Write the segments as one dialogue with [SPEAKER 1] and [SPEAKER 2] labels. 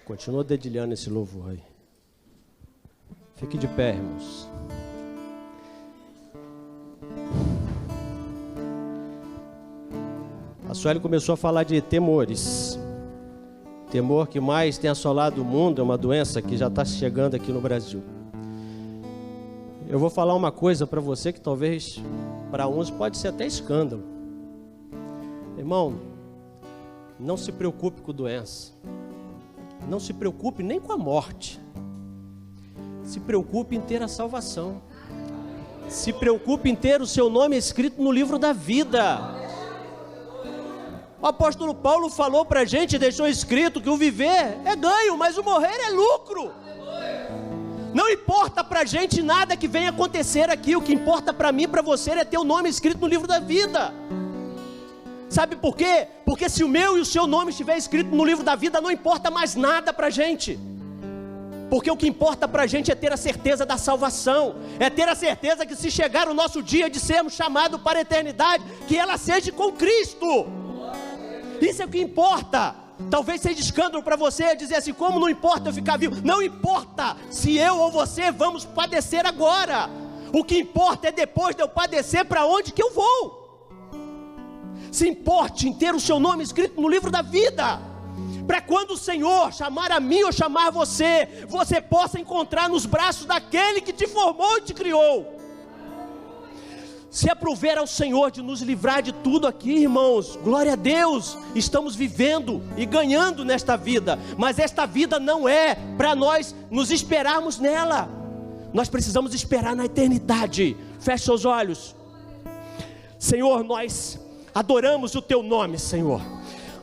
[SPEAKER 1] Continua dedilhando esse louvor aí. Fique de pé, irmãos. A Sueli começou a falar de temores. Temor que mais tem assolado o mundo é uma doença que já está chegando aqui no Brasil. Eu vou falar uma coisa para você que talvez para uns pode ser até escândalo. Irmão, não se preocupe com doença. Não se preocupe nem com a morte. Se preocupe em ter a salvação. Se preocupe em ter o seu nome escrito no livro da vida. O apóstolo Paulo falou para a gente, deixou escrito que o viver é ganho, mas o morrer é lucro. Não importa para a gente nada que venha acontecer aqui. O que importa para mim e para você é ter o nome escrito no livro da vida. Sabe por quê? Porque se o meu e o seu nome estiver escrito no livro da vida, não importa mais nada para a gente. Porque o que importa para a gente é ter a certeza da salvação. É ter a certeza que se chegar o nosso dia de sermos chamados para a eternidade, que ela seja com Cristo. Isso é o que importa. Talvez seja escândalo para você dizer assim, como não importa eu ficar vivo? Não importa se eu ou você vamos padecer agora. O que importa é depois de eu padecer, para onde que eu vou. Se importe em ter o seu nome escrito no livro da vida, para quando o Senhor chamar a mim ou chamar você, você possa encontrar nos braços daquele que te formou e te criou. Se aprover ao Senhor de nos livrar de tudo aqui, irmãos, glória a Deus, estamos vivendo e ganhando nesta vida, mas esta vida não é para nós nos esperarmos nela, nós precisamos esperar na eternidade. Feche seus olhos. Senhor, nós adoramos o teu nome, Senhor.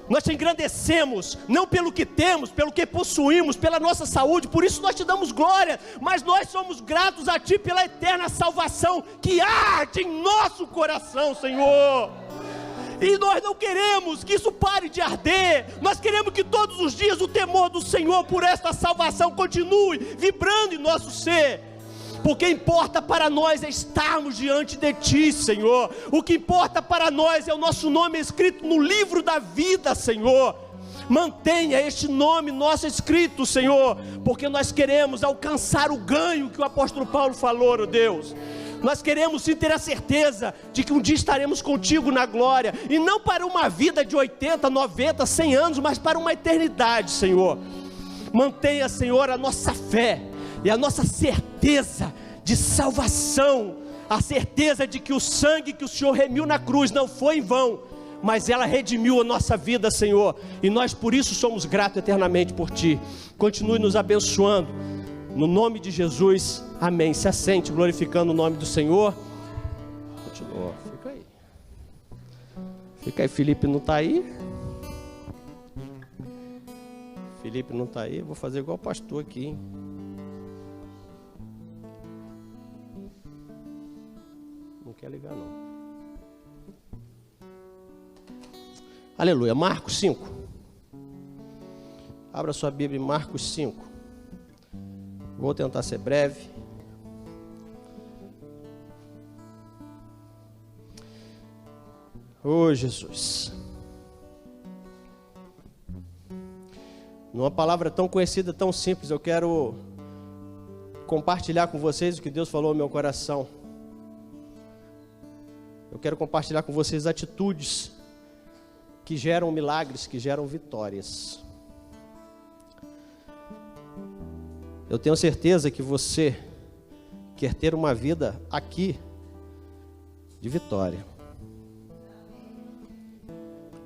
[SPEAKER 1] Nós te engrandecemos, não pelo que temos, pelo que possuímos, pela nossa saúde, por isso nós te damos glória, mas nós somos gratos a ti pela eterna salvação que arde em nosso coração, Senhor. E nós não queremos que isso pare de arder, nós queremos que todos os dias o temor do Senhor por esta salvação continue vibrando em nosso ser. Porque importa para nós é estarmos diante de ti, Senhor. O que importa para nós é o nosso nome escrito no livro da vida, Senhor. Mantenha este nome nosso escrito, Senhor, porque nós queremos alcançar o ganho que o apóstolo Paulo falou, ó Deus. Nós queremos sim ter a certeza de que um dia estaremos contigo na glória, e não para uma vida de 80, 90, 100 anos, mas para uma eternidade, Senhor. Mantenha, Senhor, a nossa fé e a nossa certeza de salvação, a certeza de que o sangue que o Senhor remiu na cruz não foi em vão, mas ela redimiu a nossa vida, Senhor, e nós por isso somos gratos eternamente por ti. Continue nos abençoando, no nome de Jesus, amém. Se assente, glorificando o nome do Senhor. Continua, fica aí, Felipe não está aí? Felipe não está aí, eu vou fazer igual o pastor aqui, hein? Não quer ligar não. Aleluia. Marcos 5. Abra sua Bíblia em Marcos 5. Vou tentar ser breve. Oh, Jesus. Numa palavra tão conhecida, tão simples, eu quero compartilhar com vocês o que Deus falou ao meu coração. Eu quero compartilhar com vocês atitudes que geram milagres, que geram vitórias. Eu tenho certeza que você quer ter uma vida aqui de vitória.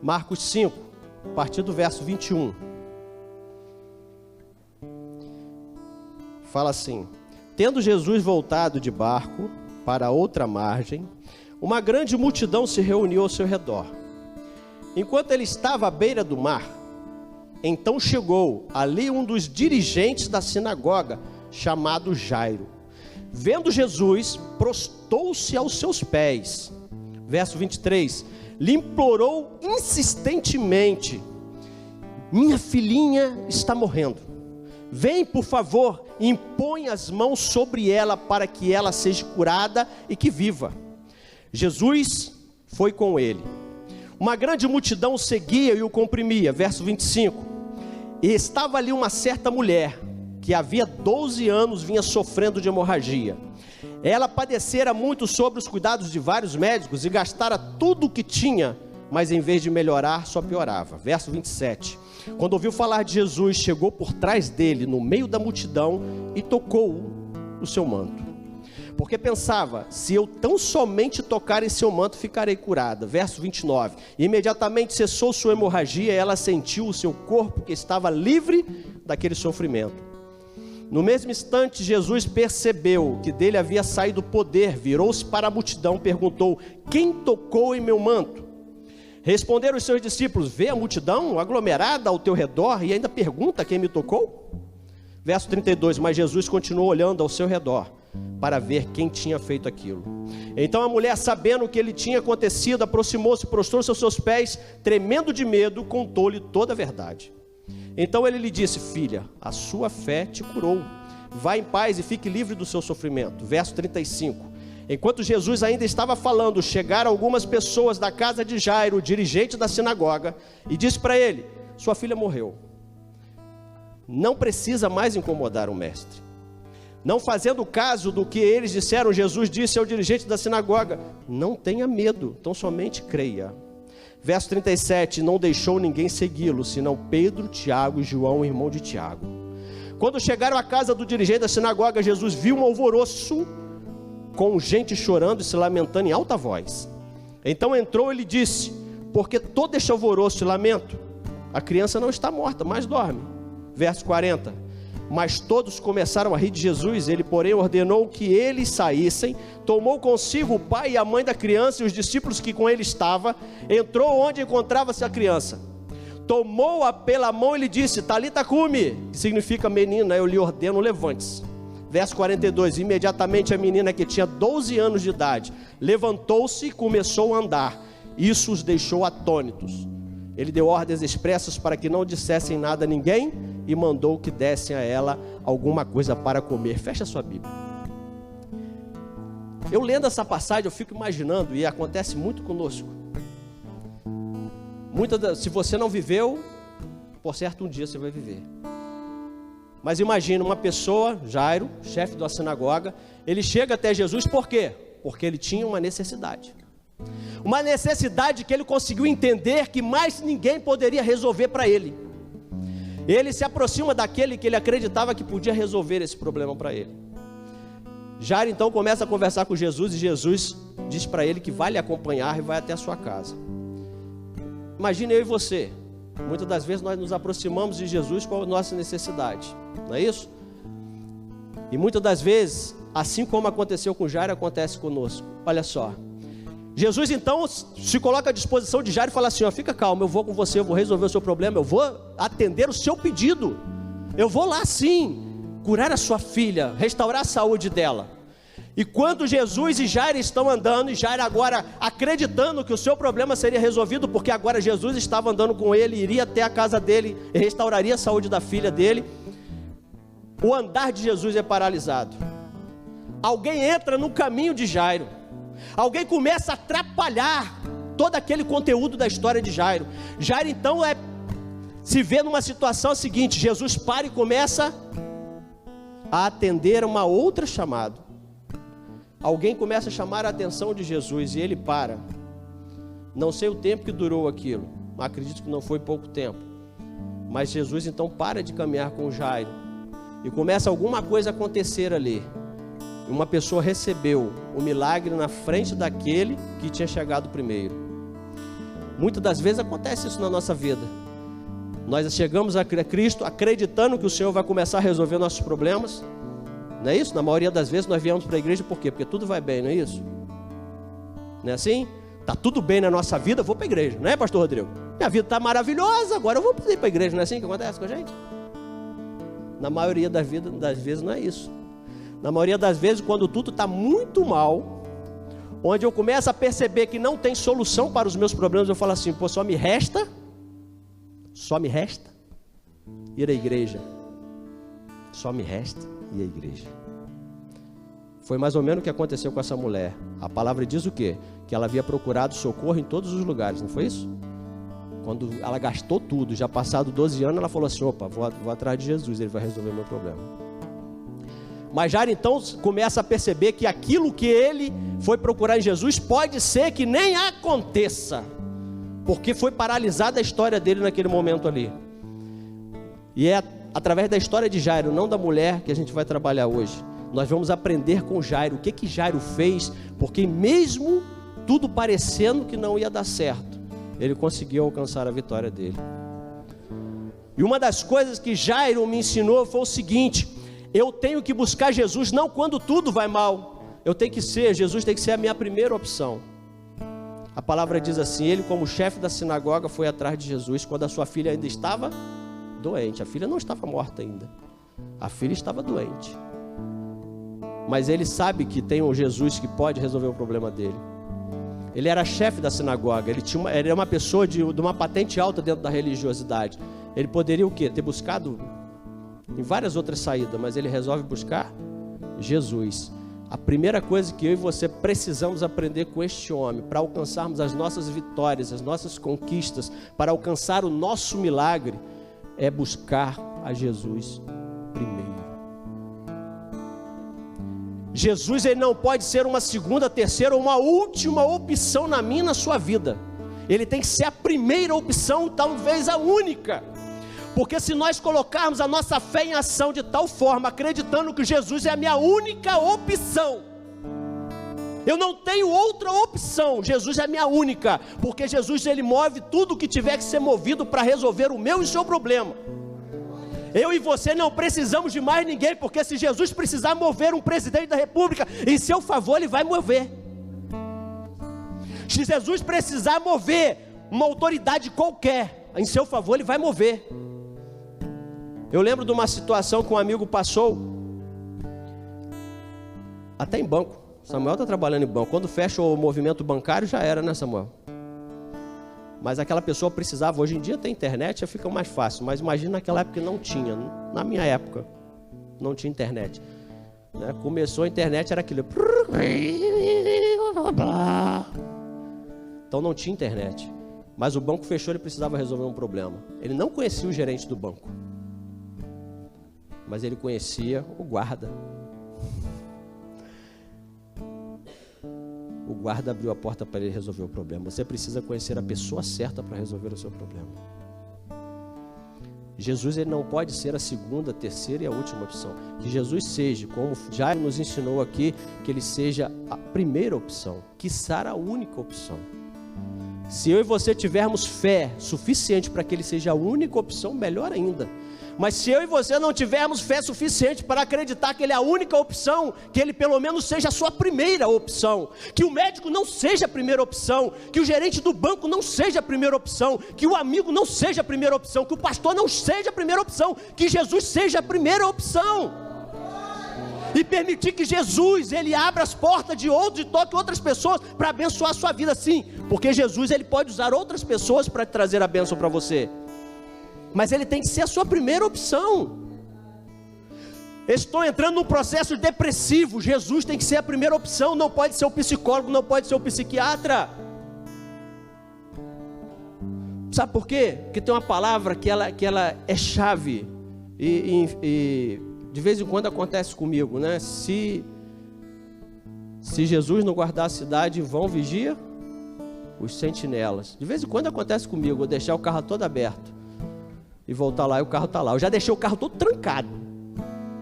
[SPEAKER 1] Marcos 5, a partir do verso 21. Fala assim: tendo Jesus voltado de barco para outra margem, uma grande multidão se reuniu ao seu redor. Enquanto ele estava à beira do mar, então chegou ali um dos dirigentes da sinagoga, chamado Jairo. Vendo Jesus, prostou-se aos seus pés. Verso 23, lhe implorou insistentemente: minha filhinha está morrendo. Vem, por favor, e impõe as mãos sobre ela para que ela seja curada e que viva. Jesus foi com ele. Uma grande multidão o seguia e o comprimia. Verso 25. E estava ali uma certa mulher, que havia 12 anos vinha sofrendo de hemorragia. Ela padecera muito sobre os cuidados de vários médicos e gastara tudo o que tinha, mas em vez de melhorar, só piorava. Verso 27. Quando ouviu falar de Jesus, chegou por trás dele, no meio da multidão, e tocou o seu manto. Porque pensava, se eu tão somente tocar em seu manto, ficarei curada. Verso 29. Imediatamente cessou sua hemorragia, e ela sentiu o seu corpo que estava livre daquele sofrimento. No mesmo instante, Jesus percebeu que dele havia saído o poder, virou-se para a multidão, perguntou: quem tocou em meu manto? Responderam os seus discípulos: vê a multidão aglomerada ao teu redor e ainda pergunta quem me tocou? Verso 32, mas Jesus continuou olhando ao seu redor para ver quem tinha feito aquilo. Então a mulher, sabendo o que lhe tinha acontecido, aproximou-se, prostrou-se aos seus pés, tremendo de medo, contou-lhe toda a verdade. Então ele lhe disse: filha, a sua fé te curou, vá em paz e fique livre do seu sofrimento. Verso 35, enquanto Jesus ainda estava falando, chegaram algumas pessoas da casa de Jairo, o dirigente da sinagoga, e disse para ele: sua filha morreu, não precisa mais incomodar o mestre. Não fazendo caso do que eles disseram, Jesus disse ao dirigente da sinagoga: não tenha medo, tão somente creia. Verso 37, não deixou ninguém segui-lo, senão Pedro, Tiago e João, irmão de Tiago. Quando chegaram à casa do dirigente da sinagoga, Jesus viu um alvoroço, com gente chorando e se lamentando em alta voz. Então entrou e lhe disse: por que todo este alvoroço e lamento? A criança não está morta, mas dorme. Verso 40, mas todos começaram a rir de Jesus. Ele, porém, ordenou que eles saíssem, tomou consigo o pai e a mãe da criança e os discípulos que com ele estavam, entrou onde encontrava-se a criança, tomou-a pela mão e lhe disse: Talita cumi, que significa menina, eu lhe ordeno, levante-se. Verso 42, imediatamente a menina, que tinha 12 anos de idade, levantou-se e começou a andar. Isso os deixou atônitos. Ele deu ordens expressas para que não dissessem nada a ninguém e mandou que dessem a ela alguma coisa para comer. Fecha sua Bíblia. Eu lendo essa passagem, eu fico imaginando, e acontece muito conosco. Se você não viveu, por certo um dia você vai viver. Mas imagina uma pessoa, Jairo, chefe da sinagoga, ele chega até Jesus, por quê? Porque ele tinha uma necessidade. Uma necessidade que ele conseguiu entender que mais ninguém poderia resolver para ele. Ele se aproxima daquele que ele acreditava que podia resolver esse problema para ele. Jairo então começa a conversar com Jesus, e Jesus diz para ele que vai lhe acompanhar e vai até a sua casa. Imagine eu e você, muitas das vezes nós nos aproximamos de Jesus com a nossa necessidade, não é isso? E muitas das vezes, assim como aconteceu com Jairo, acontece conosco. Olha só, Jesus então se coloca à disposição de Jairo e fala assim: ó, fica calmo, eu vou com você, eu vou resolver o seu problema, eu vou atender o seu pedido, eu vou lá sim, curar a sua filha, restaurar a saúde dela. E quando Jesus e Jairo estão andando, e Jairo agora acreditando que o seu problema seria resolvido, porque agora Jesus estava andando com ele, iria até a casa dele e restauraria a saúde da filha dele, o andar de Jesus é paralisado. Alguém entra no caminho de Jairo, alguém começa a atrapalhar todo aquele conteúdo da história de Jairo. Jairo então se vê numa situação seguinte: Jesus para e começa a atender uma outra chamada. Alguém começa a chamar a atenção de Jesus e ele para. Não sei o tempo que durou aquilo, acredito que não foi pouco tempo, mas Jesus então para de caminhar com Jairo e começa alguma coisa a acontecer ali. Uma pessoa recebeu o milagre na frente daquele que tinha chegado primeiro. Muitas das vezes acontece isso na nossa vida. Nós chegamos a Cristo acreditando que o Senhor vai começar a resolver nossos problemas. Não é isso? Na maioria das vezes nós viemos para a igreja por quê? Porque tudo vai bem, não é isso? Não é assim? Está tudo bem na nossa vida, eu vou para a igreja, não é, pastor Rodrigo? Minha vida está maravilhosa, agora eu vou ir para a igreja, não é assim que acontece com a gente? Na maioria das vezes não é isso. Na maioria das vezes, quando tudo está muito mal, onde eu começo a perceber que não tem solução para os meus problemas, eu falo assim: pô, só me resta ir à igreja. Só me resta ir à igreja. Foi mais ou menos o que aconteceu com essa mulher. A palavra diz o quê? Que ela havia procurado socorro em todos os lugares, não foi isso? Quando ela gastou tudo, já passado 12 anos, ela falou assim, opa, vou atrás de Jesus, ele vai resolver meu problema. Mas Jairo então começa a perceber que aquilo que ele foi procurar em Jesus pode ser que nem aconteça, porque foi paralisada a história dele naquele momento ali. E é através da história de Jairo, não da mulher, que a gente vai trabalhar hoje. Nós vamos aprender com Jairo, o que Jairo fez, porque mesmo tudo parecendo que não ia dar certo, ele conseguiu alcançar a vitória dele. E uma das coisas que Jairo me ensinou foi o seguinte: eu tenho que buscar Jesus não quando tudo vai mal, Jesus tem que ser a minha primeira opção. A palavra diz assim, ele como chefe da sinagoga foi atrás de Jesus quando a sua filha ainda estava doente. A filha não estava morta ainda, a filha estava doente, mas ele sabe que tem um Jesus que pode resolver o problema dele. Ele era chefe da sinagoga, ele era uma pessoa de uma patente alta dentro da religiosidade. Ele poderia o quê? Ter buscado em várias outras saídas, mas ele resolve buscar Jesus. A primeira coisa que eu e você precisamos aprender com este homem, para alcançarmos as nossas vitórias, as nossas conquistas, para alcançar o nosso milagre, é buscar a Jesus primeiro. Jesus, ele não pode ser uma segunda, terceira ou uma última opção na minha e na sua vida. Ele tem que ser a primeira opção, talvez a única. Porque se nós colocarmos a nossa fé em ação de tal forma, acreditando que Jesus é a minha única opção, eu não tenho outra opção, Jesus é a minha única, porque Jesus, ele move tudo que tiver que ser movido para resolver o meu e o seu problema. Eu e você não precisamos de mais ninguém, porque se Jesus precisar mover um presidente da república em seu favor, ele vai mover. Se Jesus precisar mover uma autoridade qualquer em seu favor, ele vai mover. Eu lembro de uma situação que um amigo passou, até em banco. Samuel está trabalhando em banco. Quando fecha o movimento bancário, já era, né, Samuel? Mas aquela pessoa precisava. Hoje em dia tem internet, já fica mais fácil. Mas imagina naquela época que não tinha. Na minha época, não tinha internet, né? Começou a internet, era aquilo. Então não tinha internet. Mas o banco fechou, ele precisava resolver um problema. Ele não conhecia o gerente do banco, mas ele conhecia o guarda. O guarda abriu a porta para ele resolver o problema. Você precisa conhecer a pessoa certa para resolver o seu problema. Jesus, ele não pode ser a segunda, terceira e a última opção. Que Jesus seja, como já nos ensinou aqui, que ele seja a primeira opção, quiçá a única opção. Se eu e você tivermos fé suficiente para que ele seja a única opção, melhor ainda. Mas se eu e você não tivermos fé suficiente para acreditar que ele é a única opção, que ele pelo menos seja a sua primeira opção, que o médico não seja a primeira opção, que o gerente do banco não seja a primeira opção, que o amigo não seja a primeira opção, que o pastor não seja a primeira opção, que Jesus seja a primeira opção. E permitir que Jesus, ele abra as portas de outros e toque outras pessoas para abençoar a sua vida, sim. Porque Jesus, ele pode usar outras pessoas para trazer a bênção para você. Mas ele tem que ser a sua primeira opção. Estou entrando num processo depressivo. Jesus tem que ser a primeira opção. Não pode ser o psicólogo, não pode ser o psiquiatra. Sabe por quê? Porque tem uma palavra que ela é chave. E de vez em quando acontece comigo, né? Se Jesus não guardar a cidade, vão vigia os sentinelas. De vez em quando acontece comigo, eu deixar o carro todo aberto e voltar lá e o carro está lá. Eu já deixei o carro todo trancado,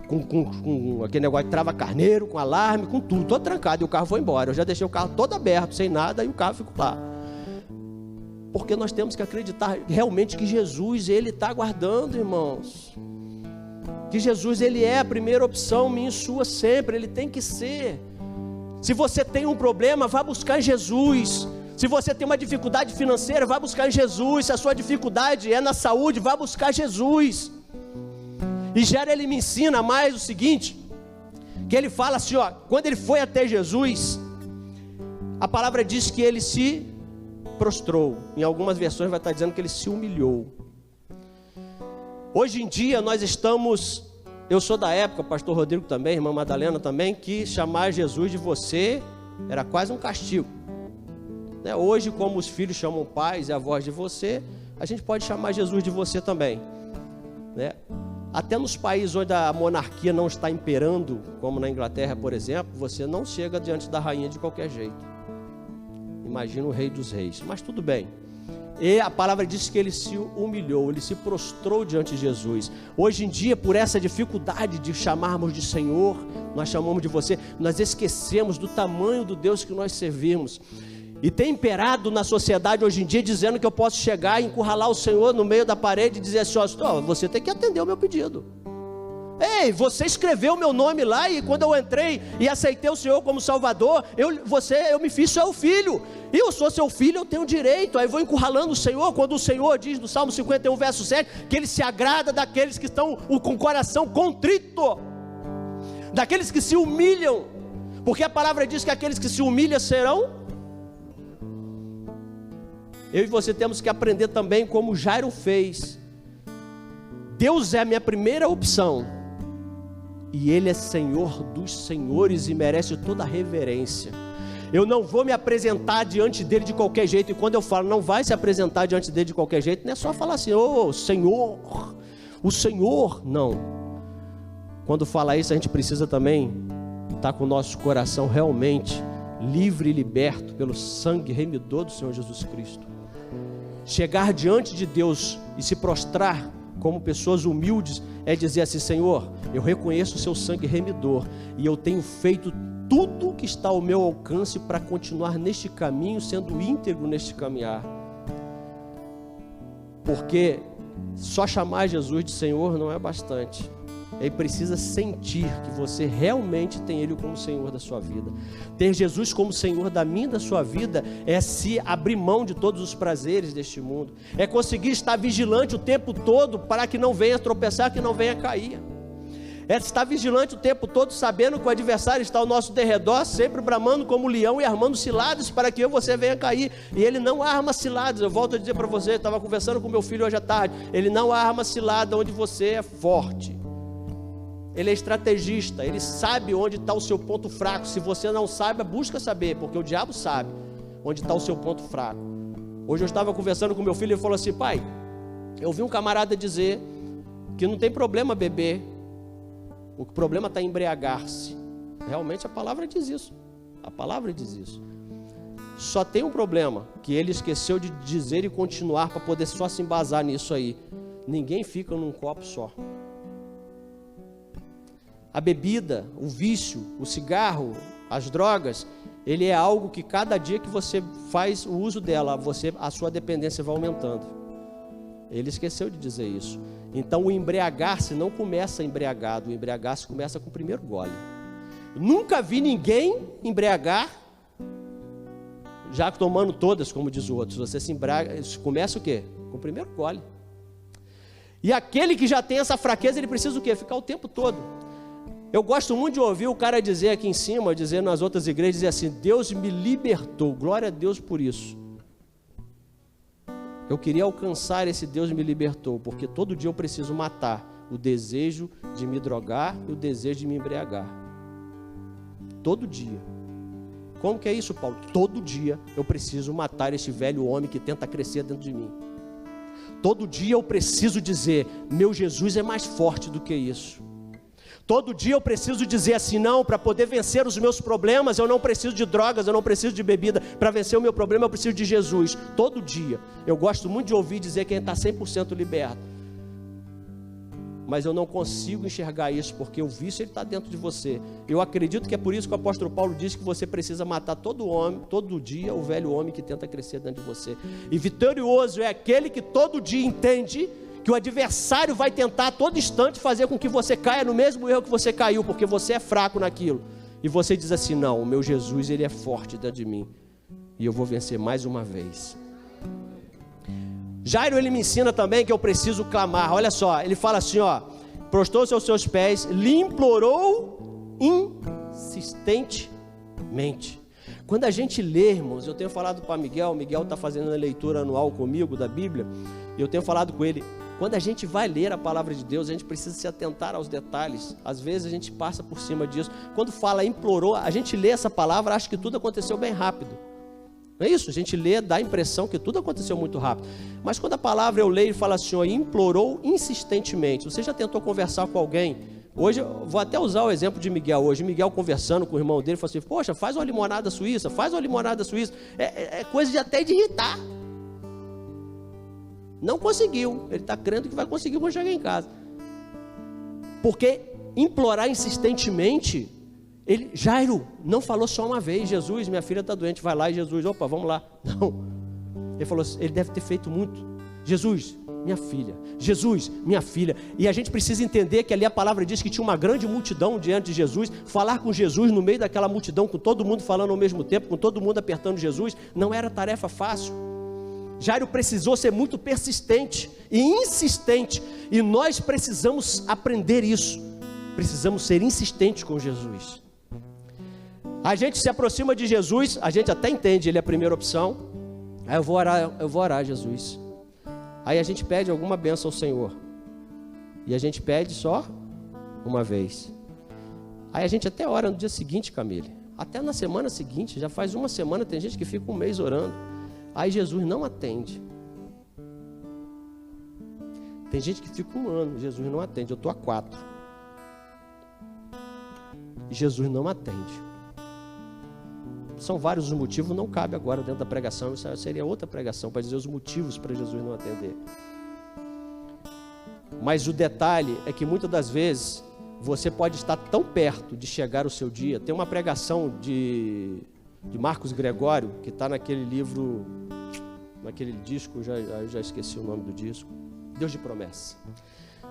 [SPEAKER 1] com aquele negócio de trava carneiro, com alarme, com tudo, todo trancado, e o carro foi embora. Eu já deixei o carro todo aberto, sem nada, e o carro ficou lá. Porque nós temos que acreditar realmente que Jesus, ele está guardando, irmãos. Que Jesus, ele é a primeira opção minha e sua sempre, ele tem que ser. Se você tem um problema, vá buscar em Jesus. Se você tem uma dificuldade financeira, vá buscar em Jesus. Se a sua dificuldade é na saúde, vá buscar Jesus. E Jairo, ele me ensina mais o seguinte, que ele fala assim, ó, quando ele foi até Jesus, a palavra diz que ele se prostrou. Em algumas versões vai estar dizendo que ele se humilhou. Hoje em dia nós estamos, eu sou da época, pastor Rodrigo também, irmã Madalena também, que chamar Jesus de você era quase um castigo. Hoje, como os filhos chamam pais e avós de você, a gente pode chamar Jesus de você também, né? Até nos países onde a monarquia não está imperando, como na Inglaterra, por exemplo, você não chega diante da rainha de qualquer jeito. Imagina o rei dos reis, mas tudo bem. E a palavra diz que ele se humilhou, ele se prostrou diante de Jesus. Hoje em dia, por essa dificuldade de chamarmos de Senhor, nós chamamos de você, nós esquecemos do tamanho do Deus que nós servimos. E tem imperado na sociedade hoje em dia, dizendo que eu posso chegar e encurralar o Senhor no meio da parede e dizer assim, ó, você tem que atender o meu pedido. Ei, você escreveu o meu nome lá e quando eu entrei e aceitei o Senhor como Salvador, eu me fiz seu filho. E eu sou seu filho, eu tenho direito. Aí vou encurralando o Senhor, quando o Senhor diz no Salmo 51, verso 7, que Ele se agrada daqueles que estão com o coração contrito, daqueles que se humilham, porque a palavra diz que aqueles que se humilham serão... Eu e você temos que aprender também como Jairo fez. Deus é a minha primeira opção, e Ele é Senhor dos senhores e merece toda a reverência. Eu não vou me apresentar diante dele de qualquer jeito. E quando eu falo não vai se apresentar diante dele de qualquer jeito, não é só falar assim, ô Senhor, o Senhor, não. Quando fala isso, a gente precisa também estar com o nosso coração realmente livre e liberto pelo sangue remidor do Senhor Jesus Cristo. Chegar diante de Deus e se prostrar como pessoas humildes é dizer assim, Senhor, eu reconheço o seu sangue remidor e eu tenho feito tudo que está ao meu alcance para continuar neste caminho, sendo íntegro neste caminhar. Porque só chamar Jesus de Senhor não é bastante. Ele precisa sentir que você realmente tem Ele como Senhor da sua vida. Ter Jesus como Senhor da minha e da sua vida é se abrir mão de todos os prazeres deste mundo. É conseguir estar vigilante o tempo todo para que não venha tropeçar, que não venha cair. É estar vigilante o tempo todo, sabendo que o adversário está ao nosso derredor, sempre bramando como leão e armando ciladas para que você venha cair. E ele não arma ciladas. Eu volto a dizer para você, eu estava conversando com meu filho hoje à tarde. Ele não arma cilada onde você é forte. Ele é estrategista, ele sabe onde está o seu ponto fraco. Se você não sabe, busca saber, porque o diabo sabe onde está o seu ponto fraco. Hoje eu estava conversando com meu filho e ele falou assim, pai, eu ouvi um camarada dizer que não tem problema beber, o problema está em embriagar-se. Realmente a palavra diz isso, a palavra diz isso. Só tem um problema, que ele esqueceu de dizer e continuar para poder só se embasar nisso aí. Ninguém fica num copo só. A bebida, o vício, o cigarro, as drogas, ele é algo que cada dia que você faz o uso dela, a sua dependência vai aumentando. Ele esqueceu de dizer isso. Então o embriagar-se não começa embriagado, o embriagar-se começa com o primeiro gole. Nunca vi ninguém embriagar já tomando todas, como diz o outro. Você se embriaga, começa o quê? Com o primeiro gole. E aquele que já tem essa fraqueza, ele precisa o quê? Ficar o tempo todo. Eu gosto muito de ouvir o cara dizer aqui em cima, dizer nas outras igrejas, dizer assim, Deus me libertou, glória a Deus por isso. Eu queria alcançar esse Deus me libertou, porque todo dia eu preciso matar o desejo de me drogar e o desejo de me embriagar. Todo dia. Como que é isso, Paulo? Todo dia eu preciso matar esse velho homem que tenta crescer dentro de mim. Todo dia eu preciso dizer, meu Jesus é mais forte do que isso. Todo dia eu preciso dizer assim, não, para poder vencer os meus problemas, eu não preciso de drogas, eu não preciso de bebida. Para vencer o meu problema, eu preciso de Jesus. Todo dia. Eu gosto muito de ouvir dizer quem está 100% liberto. Mas eu não consigo enxergar isso, porque o vício está dentro de você. Eu acredito que é por isso que o apóstolo Paulo diz que você precisa matar todo dia, o velho homem que tenta crescer dentro de você. E vitorioso é aquele que todo dia entende que o adversário vai tentar a todo instante fazer com que você caia no mesmo erro que você caiu, porque você é fraco naquilo. E você diz assim, não, o meu Jesus, ele é forte dentro de mim, e eu vou vencer mais uma vez. Jairo, ele me ensina também que eu preciso clamar. Olha só, ele fala assim, ó, prostrou-se aos seus pés, lhe implorou insistentemente. Quando a gente lê, irmãos, eu tenho falado para Miguel está fazendo a leitura anual comigo da Bíblia, e eu tenho falado com ele, quando a gente vai ler a palavra de Deus, a gente precisa se atentar aos detalhes. Às vezes a gente passa por cima disso. Quando fala implorou, a gente lê essa palavra, acha que tudo aconteceu bem rápido. Não é isso? A gente lê, dá a impressão que tudo aconteceu muito rápido. Mas quando a palavra eu leio e fala assim, ó, implorou insistentemente. Você já tentou conversar com alguém? Hoje, eu vou até usar o exemplo de Miguel hoje. Miguel conversando com o irmão dele, falou assim, poxa, faz uma limonada suíça, faz uma limonada suíça. É coisa de até de irritar. Não conseguiu. Ele está crendo que vai conseguir quando chegar em casa. Porque implorar insistentemente, Jairo não falou só uma vez, Jesus, minha filha está doente, vai lá, e Jesus, opa, vamos lá. Não. Ele falou assim, ele deve ter feito muito. Jesus, minha filha, Jesus, minha filha. E a gente precisa entender que ali a palavra diz que tinha uma grande multidão diante de Jesus. Falar com Jesus no meio daquela multidão, com todo mundo falando ao mesmo tempo, com todo mundo apertando Jesus, não era tarefa fácil. Jairo precisou ser muito persistente e insistente, e nós precisamos aprender isso. Precisamos ser insistentes com Jesus. A gente se aproxima de Jesus, a gente até entende, ele é a primeira opção. Aí eu vou orar, Jesus. Aí a gente pede alguma bênção ao Senhor, e a gente pede só uma vez. Aí a gente até ora no dia seguinte, Camille, até na semana seguinte, já faz uma semana, tem gente que fica um mês orando. Aí Jesus não atende. Tem gente que fica um ano, Jesus não atende. Eu estou há 4. E Jesus não atende. São vários os motivos, não cabe agora dentro da pregação. Isso seria outra pregação para dizer os motivos para Jesus não atender. Mas o detalhe é que muitas das vezes você pode estar tão perto de chegar o seu dia. Tem uma pregação de Marcos Gregório, que está naquele livro, naquele disco, eu já esqueci o nome do disco, Deus de Promessa.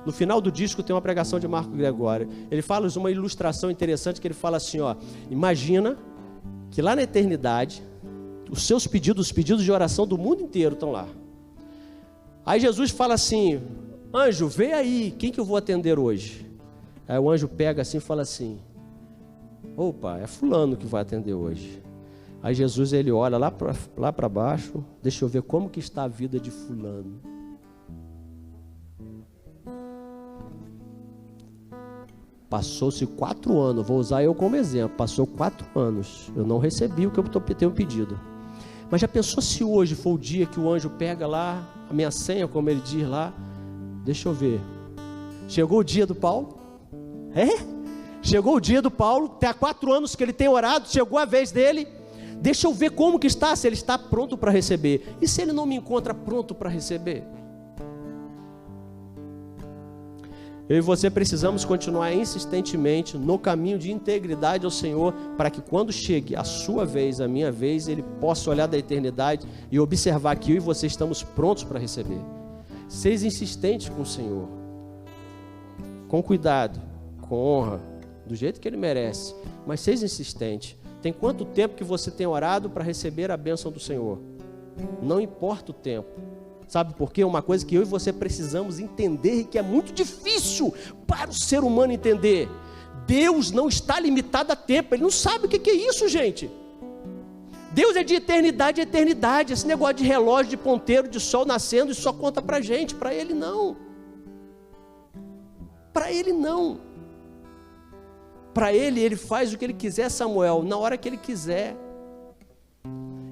[SPEAKER 1] No final do disco tem uma pregação de Marcos Gregório. Ele fala uma ilustração interessante, que ele fala assim, ó, imagina que lá na eternidade, os seus pedidos, os pedidos de oração do mundo inteiro estão lá. Aí Jesus fala assim, anjo, vê aí, quem que eu vou atender hoje? Aí o anjo pega assim e fala assim, opa, é fulano que vai atender hoje. Aí Jesus, ele olha lá para baixo, deixa eu ver como que está a vida de fulano. Passou-se 4 anos, vou usar eu como exemplo, passou 4 anos, eu não recebi o que eu tenho pedido. Mas já pensou se hoje for o dia que o anjo pega lá, a minha senha, como ele diz lá, deixa eu ver, chegou o dia do Paulo? Chegou o dia do Paulo, tem há 4 anos que ele tem orado, chegou a vez dele, deixa eu ver como que está, se ele está pronto para receber. E se ele não me encontra pronto para receber? Eu e você precisamos continuar insistentemente no caminho de integridade ao Senhor, para que quando chegue a sua vez, a minha vez, Ele possa olhar da eternidade e observar que eu e você estamos prontos para receber. Seja insistente com o Senhor, com cuidado, com honra, do jeito que Ele merece, mas seja insistente. Tem quanto tempo que você tem orado para receber a bênção do Senhor? Não importa o tempo. Sabe por quê? Uma coisa que eu e você precisamos entender e que é muito difícil para o ser humano entender. Deus não está limitado a tempo. Ele não sabe o que é isso, gente. Deus é de eternidade a eternidade. Esse negócio de relógio, de ponteiro, de sol nascendo, isso só conta para a gente. Para Ele não. Para Ele não. Para Ele, Ele faz o que Ele quiser, Samuel, na hora que Ele quiser.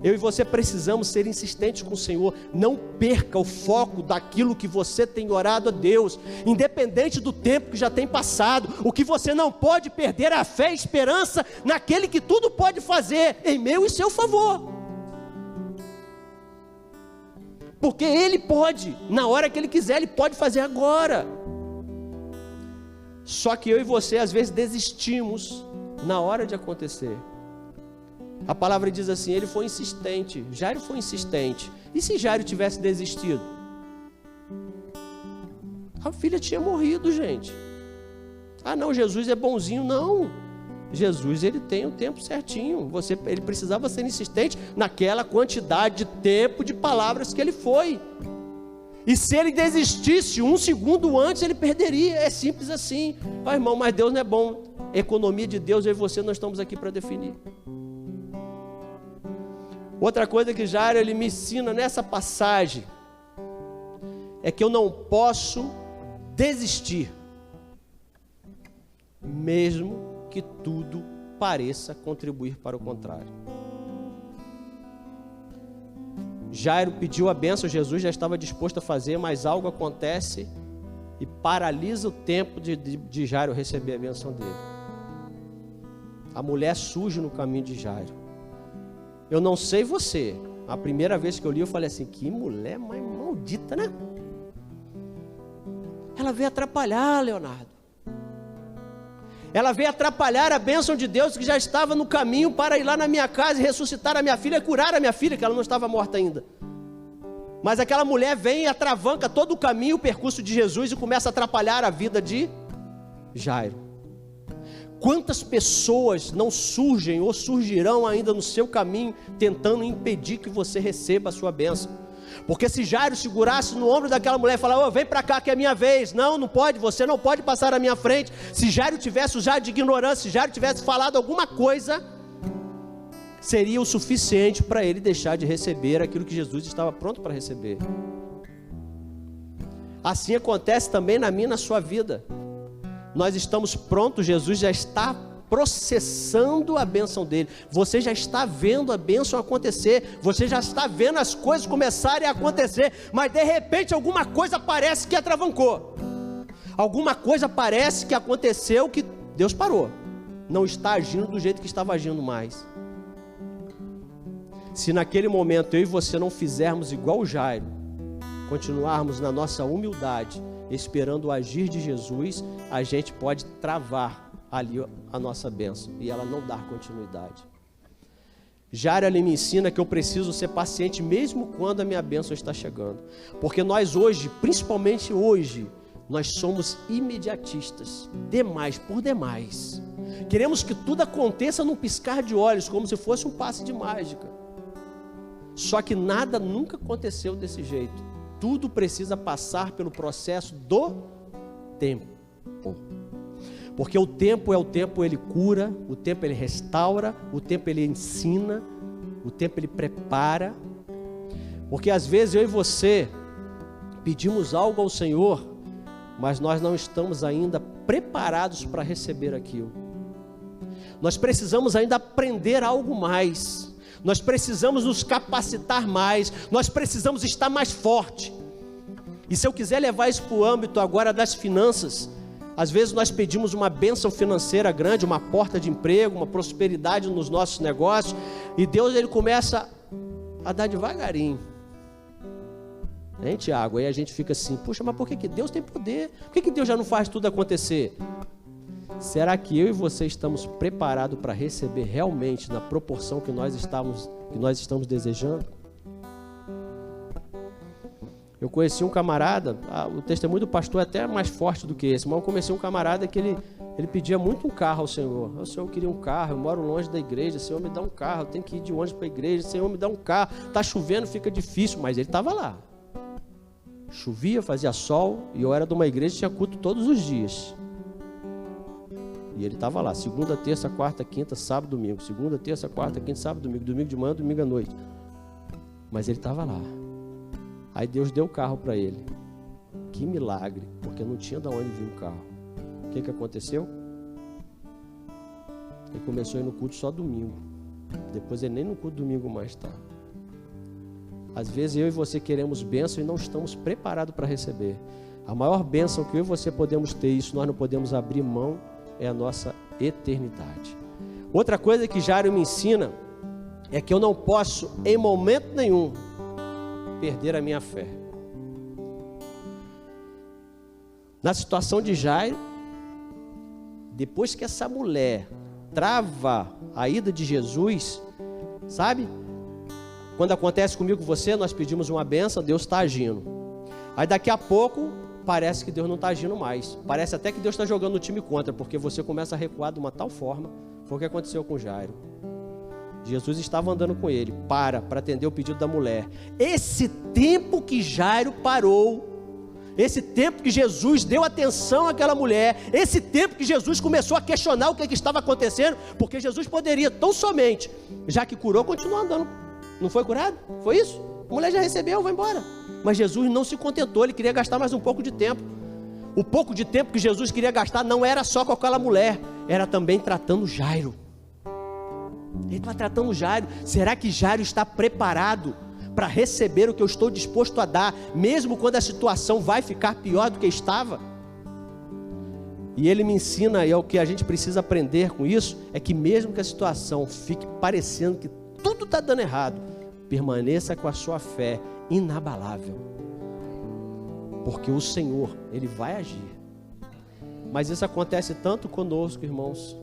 [SPEAKER 1] Eu e você precisamos ser insistentes com o Senhor. Não perca o foco daquilo que você tem orado a Deus, independente do tempo que já tem passado. O que você não pode perder é a fé e a esperança naquele que tudo pode fazer em meu e seu favor. Porque Ele pode, na hora que Ele quiser, Ele pode fazer agora. Só que eu e você às vezes desistimos na hora de acontecer. A palavra diz assim, ele foi insistente, Jairo foi insistente. E se Jairo tivesse desistido? A filha tinha morrido, gente. Ah não, Jesus é bonzinho. Não, Jesus, ele tem o tempo certinho. Ele precisava ser insistente naquela quantidade de tempo, de palavras que ele foi. E se ele desistisse 1 segundo antes, ele perderia. É simples assim. Ah, irmão, mas Deus não é bom. Economia de Deus, eu e você, nós estamos aqui para definir. Outra coisa que Jairo ele me ensina nessa passagem é que eu não posso desistir, mesmo que tudo pareça contribuir para o contrário. Jairo pediu a bênção, Jesus já estava disposto a fazer, mas algo acontece e paralisa o tempo de Jairo receber a bênção dele. A mulher surge no caminho de Jairo. Eu não sei você, a primeira vez que eu li eu falei assim, que mulher mais maldita, né? Ela veio atrapalhar, Leonardo. Ela veio atrapalhar a bênção de Deus que já estava no caminho para ir lá na minha casa e ressuscitar a minha filha e curar a minha filha, que ela não estava morta ainda. Mas aquela mulher vem e atravanca todo o caminho, o percurso de Jesus e começa a atrapalhar a vida de Jairo. Quantas pessoas não surgem ou surgirão ainda no seu caminho tentando impedir que você receba a sua bênção? Porque se Jairo segurasse no ombro daquela mulher e falar, vem para cá que é minha vez, não pode, você não pode passar à minha frente. Se Jairo tivesse usado de ignorância, se Jairo tivesse falado alguma coisa, seria o suficiente para ele deixar de receber aquilo que Jesus estava pronto para receber. Assim acontece também na minha e na sua vida. Nós estamos prontos, Jesus já está processando a bênção dele. Você já está vendo a bênção acontecer, você já está vendo as coisas começarem a acontecer, mas de repente alguma coisa parece que atravancou. Alguma coisa parece que aconteceu que Deus parou. Não está agindo do jeito que estava agindo mais. Se naquele momento eu e você não fizermos igual o Jairo, continuarmos na nossa humildade, esperando o agir de Jesus, a gente pode travar ali a nossa bênção e ela não dar continuidade. Jairo, ele me ensina que eu preciso ser paciente mesmo quando a minha bênção está chegando, porque nós hoje, principalmente hoje, nós somos imediatistas, demais, por demais. Queremos que tudo aconteça num piscar de olhos, como se fosse um passe de mágica. Só que nada nunca aconteceu desse jeito. Tudo precisa passar pelo processo do tempo. Porque o tempo ele cura, o tempo ele restaura, o tempo ele ensina, o tempo ele prepara. Porque às vezes eu e você pedimos algo ao Senhor, mas nós não estamos ainda preparados para receber aquilo. Nós precisamos ainda aprender algo mais. Nós precisamos nos capacitar mais. Nós precisamos estar mais forte. E se eu quiser levar isso para o âmbito agora das finanças, às vezes nós pedimos uma bênção financeira grande, uma porta de emprego, uma prosperidade nos nossos negócios, e Deus ele começa a dar devagarinho. Hein, Tiago? Aí a gente fica assim, puxa, mas por que Deus tem poder? Por que Deus já não faz tudo acontecer? Será que eu e você estamos preparados para receber realmente na proporção que nós estamos desejando? Eu conheci um camarada, o testemunho do pastor é até mais forte do que esse, mas eu conheci um camarada que ele pedia muito um carro ao Senhor. O Senhor, eu queria um carro, eu moro longe da igreja, Senhor, me dá um carro, eu tenho que ir de ônibus para a igreja, Senhor, me dá um carro, está chovendo, fica difícil, mas ele estava lá. Chovia, fazia sol, e eu era de uma igreja que tinha culto todos os dias. E ele estava lá, segunda, terça, quarta, quinta, sábado, domingo. Segunda, terça, quarta, quinta, sábado, domingo. Domingo de manhã, domingo à noite. Mas ele estava lá. Aí Deus deu o carro para ele. Que milagre, porque não tinha de onde vir o carro. O que aconteceu? Ele começou a ir no culto só domingo. Depois ele nem no culto domingo mais está. Às vezes eu e você queremos bênção e não estamos preparados para receber. A maior bênção que eu e você podemos ter, isso nós não podemos abrir mão, é a nossa eternidade. Outra coisa que Jairo me ensina é que eu não posso, em momento nenhum, perder a minha fé. Na situação de Jairo, depois que essa mulher trava a ida de Jesus, sabe? Quando acontece comigo com você, nós pedimos uma bênção, Deus está agindo. Aí daqui a pouco, parece que Deus não está agindo mais. Parece até que Deus está jogando o time contra, porque você começa a recuar de uma tal forma. Foi o que aconteceu com Jairo. Jesus estava andando com ele, para atender o pedido da mulher. Esse tempo que Jairo parou, esse tempo que Jesus deu atenção àquela mulher, esse tempo que Jesus começou a questionar o que estava acontecendo, porque Jesus poderia tão somente, já que curou, continuar andando. Não foi curado? Foi isso? A mulher já recebeu, vai embora. Mas Jesus não se contentou, ele queria gastar mais um pouco de tempo. O pouco de tempo que Jesus queria gastar não era só com aquela mulher, era também tratando Jairo. Ele está tratando Jairo. Será que Jairo está preparado para receber o que eu estou disposto a dar, mesmo quando a situação vai ficar pior do que estava. E ele me ensina, e é o que a gente precisa aprender com isso, é que mesmo que a situação fique parecendo que tudo está dando errado, permaneça com a sua fé inabalável, porque o Senhor, Ele vai agir. Mas isso acontece tanto conosco, irmãos.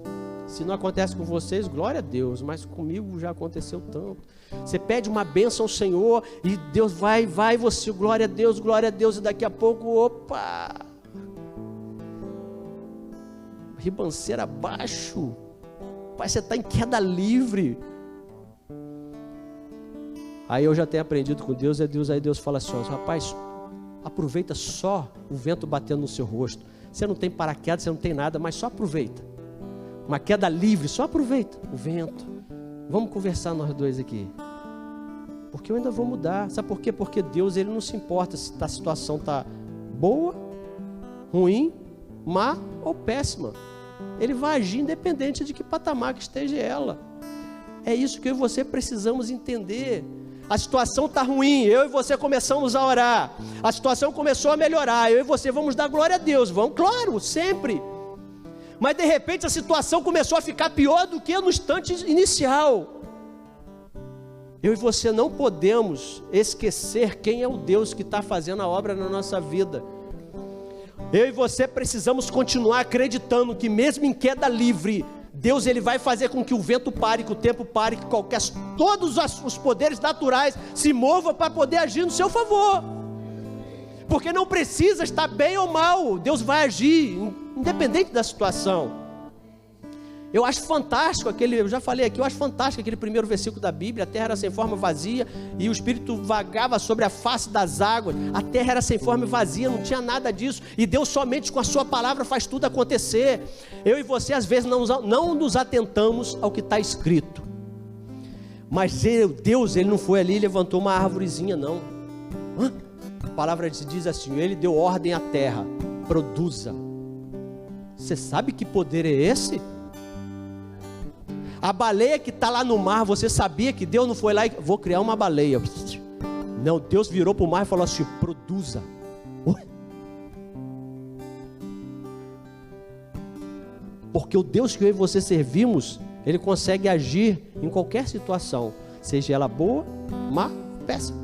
[SPEAKER 1] Se não acontece com vocês, glória a Deus, mas comigo já aconteceu tanto. Você pede uma bênção ao Senhor e Deus vai, você, glória a Deus, e daqui a pouco, opa, ribanceira abaixo, pai, você está em queda livre. Aí eu já tenho aprendido com Deus, aí Deus fala assim, rapaz, aproveita só o vento batendo no seu rosto. Você não tem paraquedas, você não tem nada, mas só aproveita. Uma queda livre, só aproveita o vento. Vamos conversar nós dois aqui. Porque eu ainda vou mudar. Sabe por quê? Porque Deus, Ele não se importa se a situação está boa, ruim, má ou péssima. Ele vai agir independente de que patamar que esteja ela. É isso que eu e você precisamos entender. A situação está ruim, eu e você começamos a orar. A situação começou a melhorar, eu e você vamos dar glória a Deus. Vamos, claro, sempre. Mas de repente a situação começou a ficar pior do que no instante inicial. Eu e você não podemos esquecer quem é o Deus que está fazendo a obra na nossa vida. Eu e você precisamos continuar acreditando que mesmo em queda livre, Deus, Ele vai fazer com que o vento pare, que o tempo pare, que todos os poderes naturais se movam para poder agir no seu favor. Porque não precisa estar bem ou mal, Deus vai agir, independente da situação. Eu acho fantástico eu já falei aqui, eu acho fantástico aquele primeiro versículo da Bíblia. A terra era sem forma, vazia, e o Espírito vagava sobre a face das águas. A terra era sem forma e vazia, não tinha nada disso, e Deus somente com a sua palavra faz tudo acontecer. Eu e você às vezes não nos atentamos ao que está escrito, mas Deus, Ele não foi ali e levantou uma árvorezinha, não. A palavra diz assim, Ele deu ordem à terra, produza. Você sabe que poder é esse? A baleia que está lá no mar, você sabia que Deus não foi lá e vou criar uma baleia? Não, Deus virou para o mar e falou assim, produza. Porque o Deus que eu e você servimos, Ele consegue agir em qualquer situação, seja ela boa, má, péssima.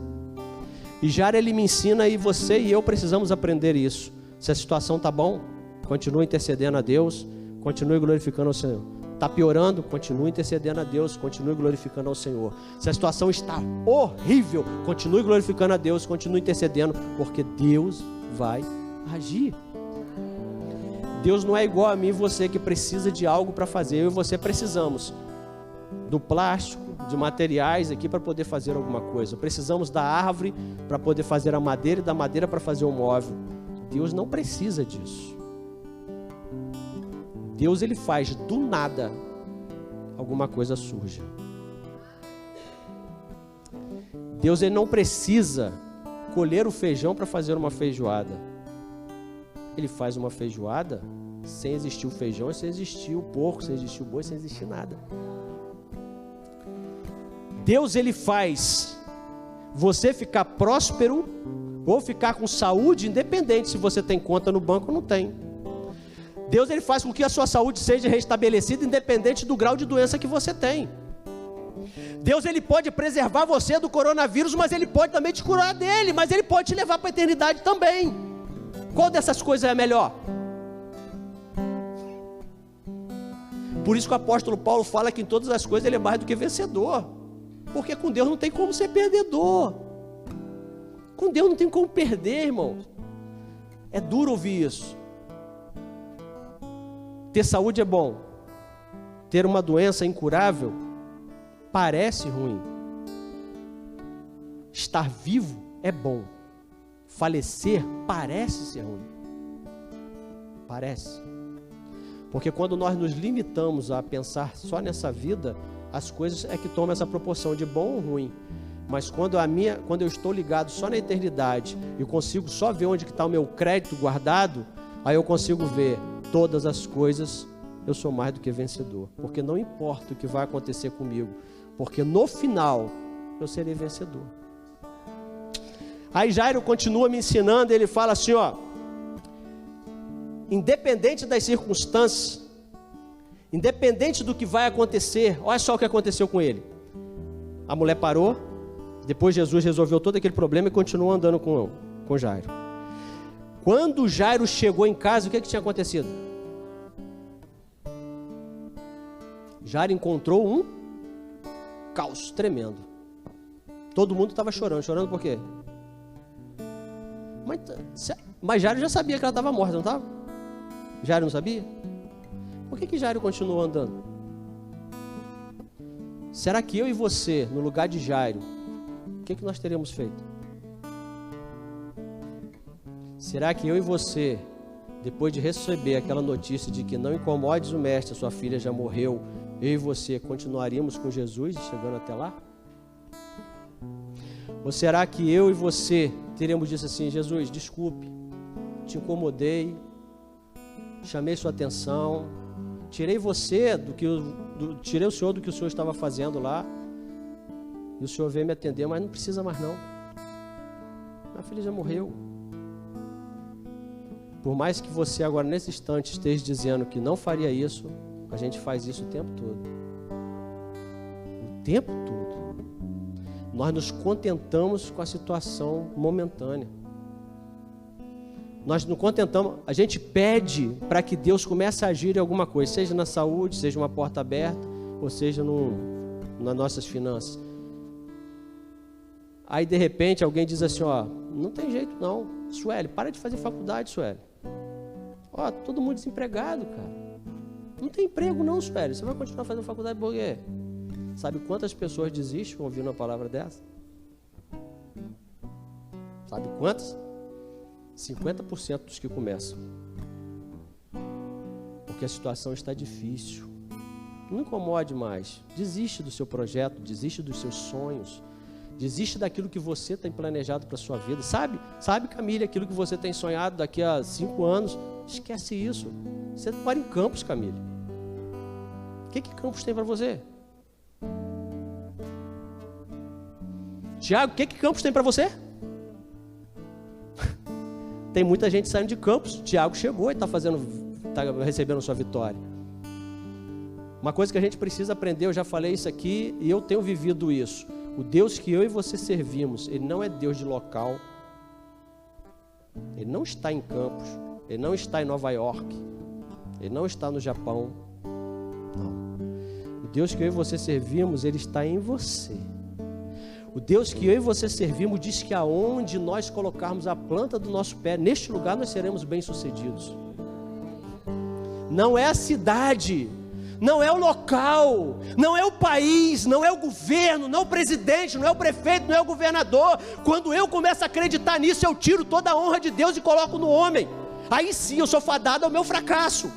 [SPEAKER 1] E já Ele me ensina, e você e eu precisamos aprender isso. Se a situação está bom, continue intercedendo a Deus, continue glorificando ao Senhor. Está piorando, continue intercedendo a Deus, continue glorificando ao Senhor. Se a situação está horrível, continue glorificando a Deus, continue intercedendo, porque Deus vai agir. Deus não é igual a mim e você que precisa de algo para fazer. Eu e você precisamos do plástico, de materiais aqui para poder fazer alguma coisa. Precisamos da árvore para poder fazer a madeira e da madeira para fazer o móvel. Deus não precisa disso. Deus, Ele faz do nada, alguma coisa surge. Deus, Ele não precisa colher o feijão para fazer uma feijoada. Ele faz uma feijoada sem existir o feijão, sem existir o porco, sem existir o boi, sem existir nada. Deus, Ele faz você ficar próspero ou ficar com saúde, independente se você tem conta no banco ou não tem. Deus, Ele faz com que a sua saúde seja restabelecida, independente do grau de doença que você tem. Deus, Ele pode preservar você do coronavírus, mas Ele pode também te curar dele, mas Ele pode te levar para a eternidade também. Qual dessas coisas é a melhor? Por isso que o apóstolo Paulo fala que em todas as coisas ele é mais do que vencedor, porque com Deus não tem como ser perdedor. Com Deus não tem como perder, irmão. É duro ouvir isso. Ter saúde é bom, ter uma doença incurável parece ruim. Estar vivo é bom, falecer parece ser ruim. Parece. Porque quando nós nos limitamos a pensar só nessa vida, as coisas é que tomam essa proporção de bom ou ruim. Mas quando eu estou ligado só na eternidade e consigo só ver onde está o meu crédito guardado, aí eu consigo ver todas as coisas, eu sou mais do que vencedor. Porque não importa o que vai acontecer comigo, porque no final eu serei vencedor. Aí Jairo continua me ensinando, ele fala assim, ó, independente das circunstâncias, independente do que vai acontecer, olha só o que aconteceu com ele. A mulher parou, depois Jesus resolveu todo aquele problema e continuou andando com Jairo. Quando Jairo chegou em casa, o que tinha acontecido? Jairo encontrou um caos tremendo. Todo mundo estava chorando. Chorando por quê? Mas Jairo já sabia que ela estava morta, não estava? Jairo não sabia? Por que Jairo continuou andando? Será que eu e você, no lugar de Jairo, o que nós teríamos feito? Será que eu e você, depois de receber aquela notícia de que não incomodes o mestre, sua filha já morreu, eu e você continuaríamos com Jesus chegando até lá? Ou será que eu e você teríamos dito assim, Jesus, desculpe, te incomodei, chamei sua atenção, tirei você tirei o senhor do que o senhor estava fazendo lá, e o senhor veio me atender, mas não precisa mais não. Minha filha já morreu. Por mais que você agora nesse instante esteja dizendo que não faria isso, a gente faz isso o tempo todo. O tempo todo. Nós nos contentamos com a situação momentânea. Nós não contentamos, a gente pede para que Deus comece a agir em alguma coisa, seja na saúde, seja uma porta aberta, ou seja nas nossas finanças. Aí de repente alguém diz assim, ó, não tem jeito não, Sueli, para de fazer faculdade, Sueli. Ó, todo mundo desempregado, cara. Não tem emprego não, Sueli, você vai continuar fazendo faculdade por quê? Sabe quantas pessoas desistem ouvindo uma palavra dessa? Sabe quantas? 50% dos que começam. Porque a situação está difícil. Não incomode mais. Desiste do seu projeto, desiste dos seus sonhos. Desiste daquilo que você tem planejado para a sua vida. Sabe, Camille, aquilo que você tem sonhado daqui a 5 anos? Esquece isso. Você mora em Campos, Camille. O que Campos tem para você? Tiago, o que Campos tem para você? Tem muita gente saindo de Campos. Tiago chegou e está recebendo sua vitória. Uma coisa que a gente precisa aprender, eu já falei isso aqui e eu tenho vivido isso. O Deus que eu e você servimos, Ele não é Deus de local. Ele não está em Campos. Ele não está em Nova York. Ele não está no Japão. Não. O Deus que eu e você servimos, Ele está em você. O Deus que eu e você servimos diz que aonde nós colocarmos a planta do nosso pé, neste lugar nós seremos bem-sucedidos. Não é a cidade, não é o local, não é o país, não é o governo, não é o presidente, não é o prefeito, não é o governador. Quando eu começo a acreditar nisso, eu tiro toda a honra de Deus e coloco no homem. Aí sim eu sou fadado ao meu fracasso.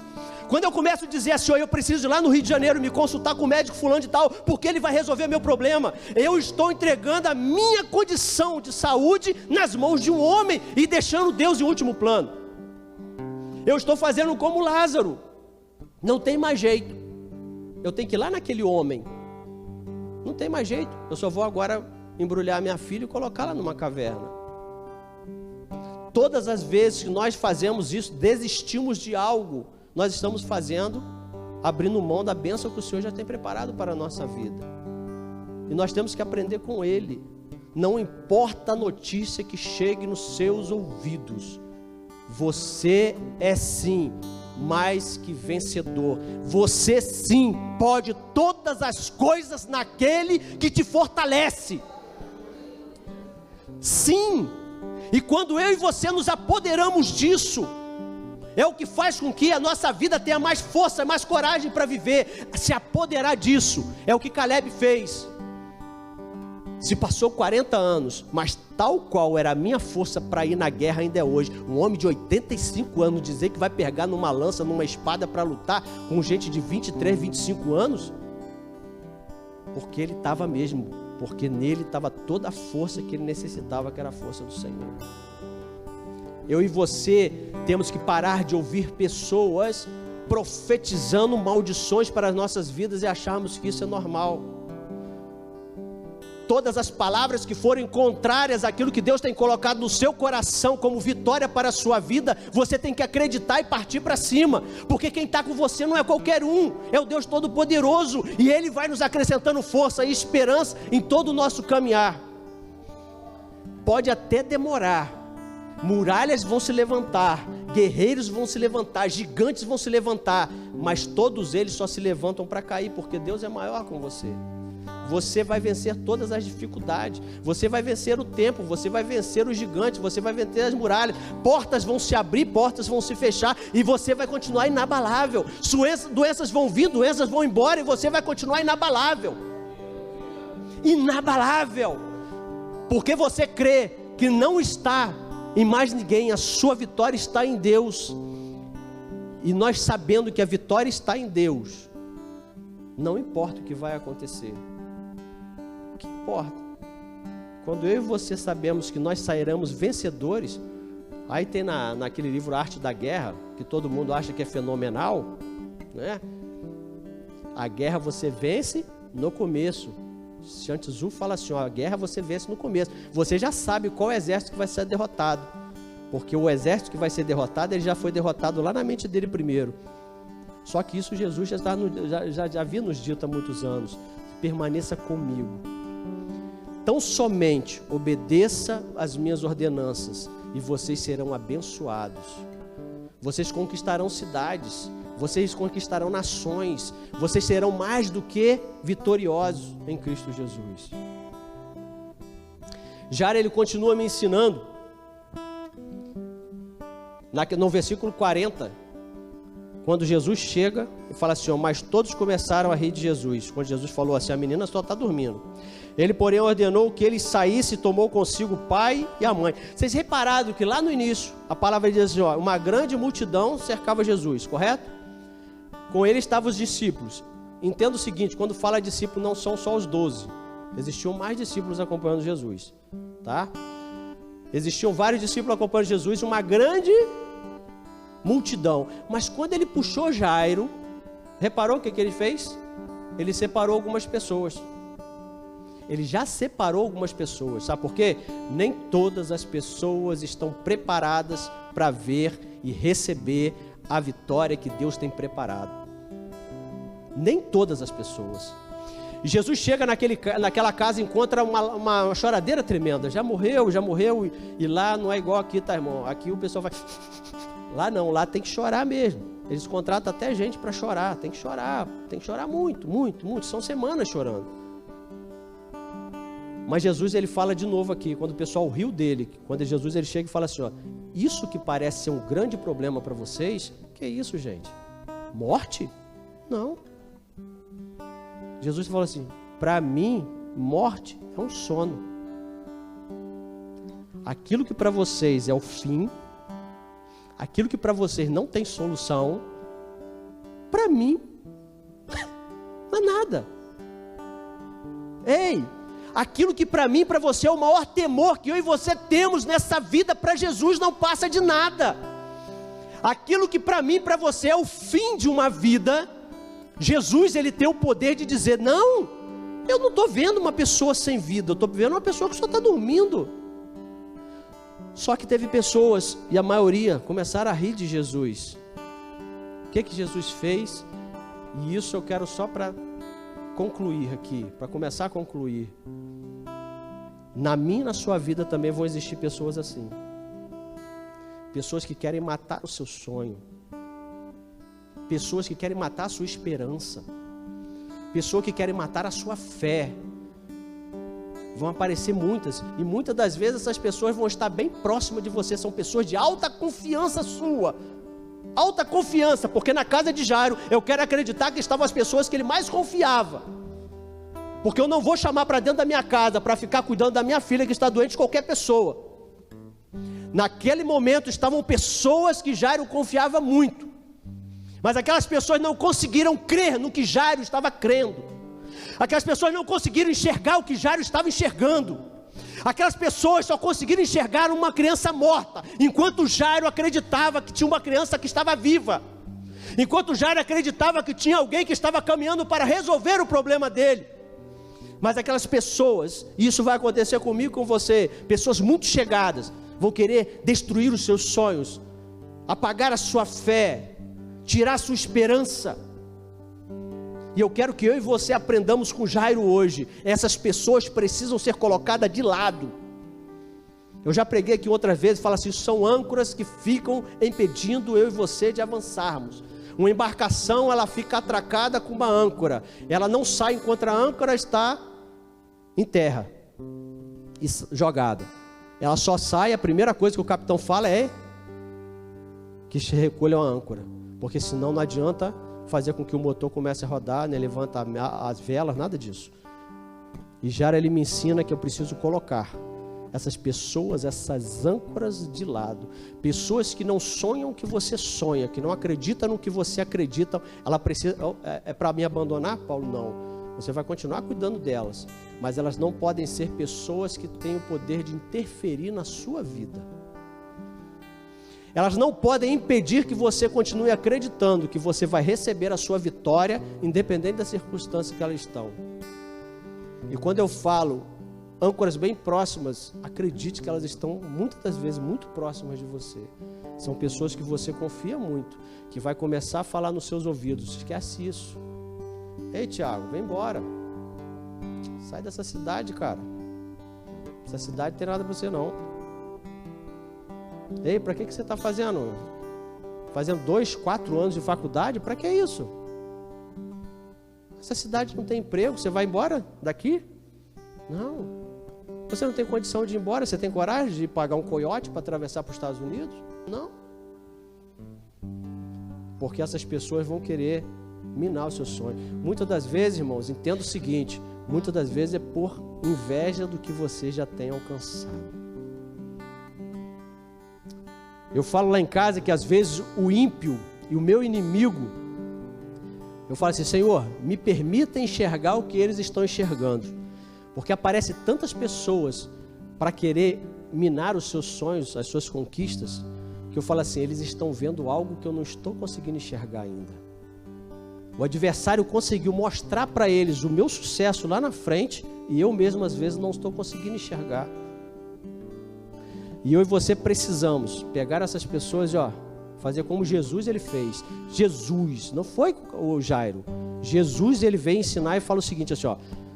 [SPEAKER 1] Quando eu começo a dizer assim, eu preciso ir lá no Rio de Janeiro me consultar com o médico fulano de tal, porque ele vai resolver meu problema, eu estou entregando a minha condição de saúde nas mãos de um homem e deixando Deus em último plano. Eu estou fazendo como Lázaro, não tem mais jeito, eu tenho que ir lá naquele homem, não tem mais jeito, eu só vou agora embrulhar minha filha e colocá-la numa caverna. Todas as vezes que nós fazemos isso, desistimos de algo, nós estamos fazendo, abrindo mão da bênção que o Senhor já tem preparado para a nossa vida. E nós temos que aprender com Ele. Não importa a notícia que chegue nos seus ouvidos, você é sim mais que vencedor. Você sim pode todas as coisas naquele que te fortalece. Sim. E quando eu e você nos apoderamos disso, é o que faz com que a nossa vida tenha mais força, mais coragem para viver. Se apoderar disso, é o que Caleb fez. Se passou 40 anos, mas tal qual era a minha força para ir na guerra ainda é hoje. Um homem de 85 anos dizer que vai pegar numa lança, numa espada para lutar com gente de 23, 25 anos. Porque ele estava mesmo, porque nele estava toda a força que ele necessitava, que era a força do Senhor. Eu e você temos que parar de ouvir pessoas profetizando maldições para as nossas vidas e acharmos que isso é normal. todas as palavras que forem contrárias àquilo que Deus tem colocado no seu coração como vitória para a sua vida, você tem que acreditar e partir para cima, porque quem está com você não é qualquer um, é o Deus Todo-Poderoso, e Ele vai nos acrescentando força e esperança em todo o nosso caminhar. Pode até demorar, muralhas vão se levantar, guerreiros vão se levantar, gigantes vão se levantar, mas todos eles só se levantam para cair, porque Deus é maior com você. Você vai vencer todas as dificuldades, você vai vencer o tempo, você vai vencer os gigantes, você vai vencer as muralhas, portas vão se abrir, portas vão se fechar, e você vai continuar inabalável. Doenças vão vir, doenças vão embora, e você vai continuar inabalável. Inabalável, porque você crê que não está em mais ninguém, a sua vitória está em Deus, e nós sabendo que a vitória está em Deus, não importa o que vai acontecer. O que importa? Quando eu e você sabemos que nós sairemos vencedores, aí tem naquele livro Arte da Guerra, que todo mundo acha que é fenomenal, né? A guerra você vence no começo. Sun Tzu fala assim, ó, a guerra você vence no começo. Você já sabe qual exército que vai ser derrotado, porque o exército que vai ser derrotado, ele já foi derrotado lá na mente dele primeiro. Só que isso Jesus já havia nos dito há muitos anos: permaneça comigo. Tão somente obedeça às minhas ordenanças e vocês serão abençoados. Vocês conquistarão cidades, vocês conquistarão nações, vocês serão mais do que vitoriosos em Cristo Jesus. Já ele continua me ensinando, no versículo 40, quando Jesus chega e fala assim, ó, mas todos começaram a rir de Jesus. Quando Jesus falou assim, a menina só está dormindo. Ele, porém, ordenou que ele saísse e tomou consigo o pai e a mãe. Vocês repararam que lá no início, a palavra diz assim, ó, uma grande multidão cercava Jesus, correto? Com ele estavam os discípulos. Entenda o seguinte, quando fala discípulo, não são só os 12. Existiam mais discípulos acompanhando Jesus, tá? Existiam vários discípulos acompanhando Jesus, uma grande multidão. Mas quando ele puxou Jairo, reparou o que ele fez? Ele separou algumas pessoas. Ele já separou algumas pessoas, sabe por quê? Nem todas as pessoas estão preparadas para ver e receber a vitória que Deus tem preparado. Nem todas as pessoas. E Jesus chega naquela casa e encontra uma choradeira tremenda. Já morreu, e lá não é igual aqui, tá, irmão? Aqui o pessoal vai... Lá não, lá tem que chorar mesmo. Eles contratam até gente para chorar, tem que chorar muito, muito, muito. São semanas chorando. Mas Jesus, ele fala de novo aqui, quando o pessoal riu dele, quando Jesus ele chega e fala assim, ó, isso que parece ser um grande problema para vocês, que é isso, gente? Morte? Não. Jesus fala assim, para mim, morte é um sono. Aquilo que para vocês é o fim, aquilo que para vocês não tem solução, para mim, não é nada. Ei, aquilo que para mim e para você é o maior temor que eu e você temos nessa vida, para Jesus não passa de nada. Aquilo que para mim e para você é o fim de uma vida, Jesus, ele tem o poder de dizer, não, eu não estou vendo uma pessoa sem vida, eu estou vendo uma pessoa que só está dormindo. Só que teve pessoas, e a maioria, começaram a rir de Jesus. O que Jesus fez? E isso eu quero só para concluir aqui, para começar a concluir. Na minha e na sua vida também vão existir pessoas assim. Pessoas que querem matar o seu sonho. Pessoas que querem matar a sua esperança. Pessoas que querem matar a sua fé. Vão aparecer muitas, e muitas das vezes essas pessoas vão estar bem próximas de você, são pessoas de alta confiança sua, alta confiança, porque na casa de Jairo, eu quero acreditar que estavam as pessoas que ele mais confiava, porque eu não vou chamar para dentro da minha casa, para ficar cuidando da minha filha que está doente, qualquer pessoa. Naquele momento estavam pessoas que Jairo confiava muito, mas aquelas pessoas não conseguiram crer no que Jairo estava crendo. Aquelas pessoas não conseguiram enxergar o que Jairo estava enxergando. Aquelas pessoas só conseguiram enxergar uma criança morta, enquanto Jairo acreditava que tinha uma criança que estava viva. Enquanto Jairo acreditava que tinha alguém que estava caminhando para resolver o problema dele. Mas aquelas pessoas, e isso vai acontecer comigo e com você, pessoas muito chegadas, vão querer destruir os seus sonhos, apagar a sua fé, tirar a sua esperança. E eu quero que eu e você aprendamos com Jairo hoje. Essas pessoas precisam ser colocadas de lado. Eu já preguei aqui outra vez, falo assim, são âncoras que ficam impedindo eu e você de avançarmos. Uma embarcação, ela fica atracada com uma âncora, ela não sai enquanto a âncora está em terra, jogada. Ela só sai, a primeira coisa que o capitão fala é que se recolha a âncora, porque senão não adianta fazer com que o motor comece a rodar, né? Levanta as velas, nada disso. E Jairo, ele me ensina que eu preciso colocar essas pessoas, essas âncoras de lado. Pessoas que não sonham o que você sonha, que não acreditam no que você acredita. Ela precisa, é para me abandonar, Paulo? Não. Você vai continuar cuidando delas, mas elas não podem ser pessoas que têm o poder de interferir na sua vida. Elas não podem impedir que você continue acreditando que você vai receber a sua vitória, independente da circunstância que elas estão. E quando eu falo âncoras bem próximas, acredite que elas estão muitas das vezes muito próximas de você. São pessoas que você confia muito, que vai começar a falar nos seus ouvidos. Esquece isso. Ei, Tiago, vem embora. Sai dessa cidade, cara. Essa cidade não tem nada para você não. Ei, para que você está fazendo? Fazendo 2, 4 anos de faculdade? Para que isso? Essa cidade não tem emprego, você vai embora daqui? Não. Você não tem condição de ir embora? Você tem coragem de pagar um coiote para atravessar para os Estados Unidos? Não. Porque essas pessoas vão querer minar o seu sonho. Muitas das vezes, irmãos, entenda o seguinte, muitas das vezes é por inveja do que você já tem alcançado. Eu falo lá em casa que às vezes o ímpio e o meu inimigo, eu falo assim, Senhor, me permita enxergar o que eles estão enxergando, porque aparecem tantas pessoas para querer minar os seus sonhos, as suas conquistas, que eu falo assim, eles estão vendo algo que eu não estou conseguindo enxergar ainda. O adversário conseguiu mostrar para eles o meu sucesso lá na frente, e eu mesmo às vezes não estou conseguindo enxergar. E eu e você precisamos pegar essas pessoas e fazer como Jesus ele fez. Jesus, não foi o Jairo. Jesus ele vem ensinar e fala o seguinte assim,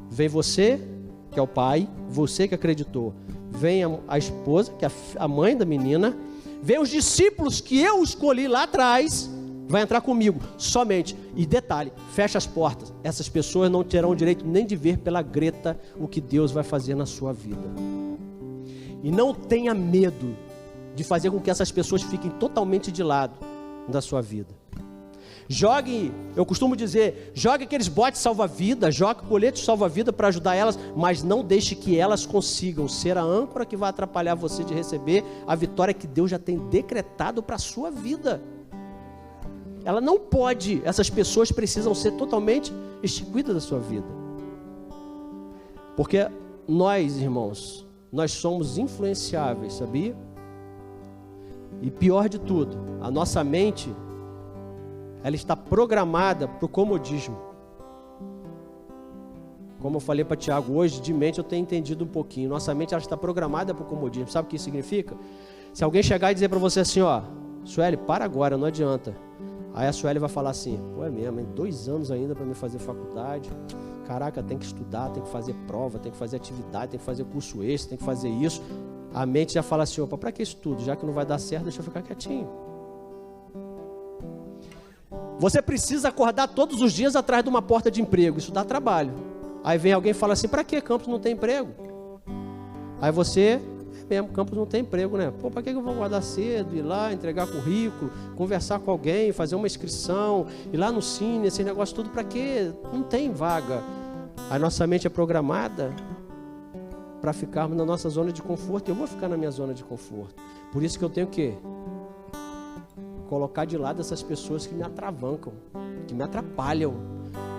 [SPEAKER 1] vem você, que é o pai, você que acreditou. Vem a esposa, que é a mãe da menina. Vem os discípulos que eu escolhi lá atrás. Vai entrar comigo, somente. E detalhe, fecha as portas. Essas pessoas não terão o direito nem de ver pela greta o que Deus vai fazer na sua vida. E não tenha medo de fazer com que essas pessoas fiquem totalmente de lado da sua vida. Jogue, eu costumo dizer, jogue aqueles botes salva-vida, jogue colete salva-vida para ajudar elas, mas não deixe que elas consigam ser a âncora que vai atrapalhar você de receber a vitória que Deus já tem decretado para a sua vida. Ela não pode, essas pessoas precisam ser totalmente extinguidas da sua vida. Porque nós, irmãos, nós somos influenciáveis, sabia? E pior de tudo, a nossa mente, ela está programada para o comodismo. Como eu falei para Tiago hoje, de mente eu tenho entendido um pouquinho. Nossa mente ela está programada para o comodismo. Sabe o que isso significa? Se alguém chegar e dizer para você assim, Sueli, para agora, não adianta. Aí a Sueli vai falar assim, é mesmo, 2 anos ainda para me fazer faculdade. Caraca, tem que estudar, tem que fazer prova, tem que fazer atividade, tem que fazer curso extra, tem que fazer isso. A mente já fala assim, para que isso tudo? Já que não vai dar certo, deixa eu ficar quietinho. Você precisa acordar todos os dias atrás de uma porta de emprego, isso dá trabalho. Aí vem alguém e fala assim, para que Campos não tem emprego? Aí você, mesmo, Campos não tem emprego, né? Para que eu vou acordar cedo, ir lá, entregar currículo, conversar com alguém, fazer uma inscrição, ir lá no Cine, esse negócio tudo, para quê? Não tem vaga. A nossa mente é programada para ficarmos na nossa zona de conforto. Eu vou ficar na minha zona de conforto. Por isso que eu tenho que colocar de lado essas pessoas que me atravancam, que me atrapalham,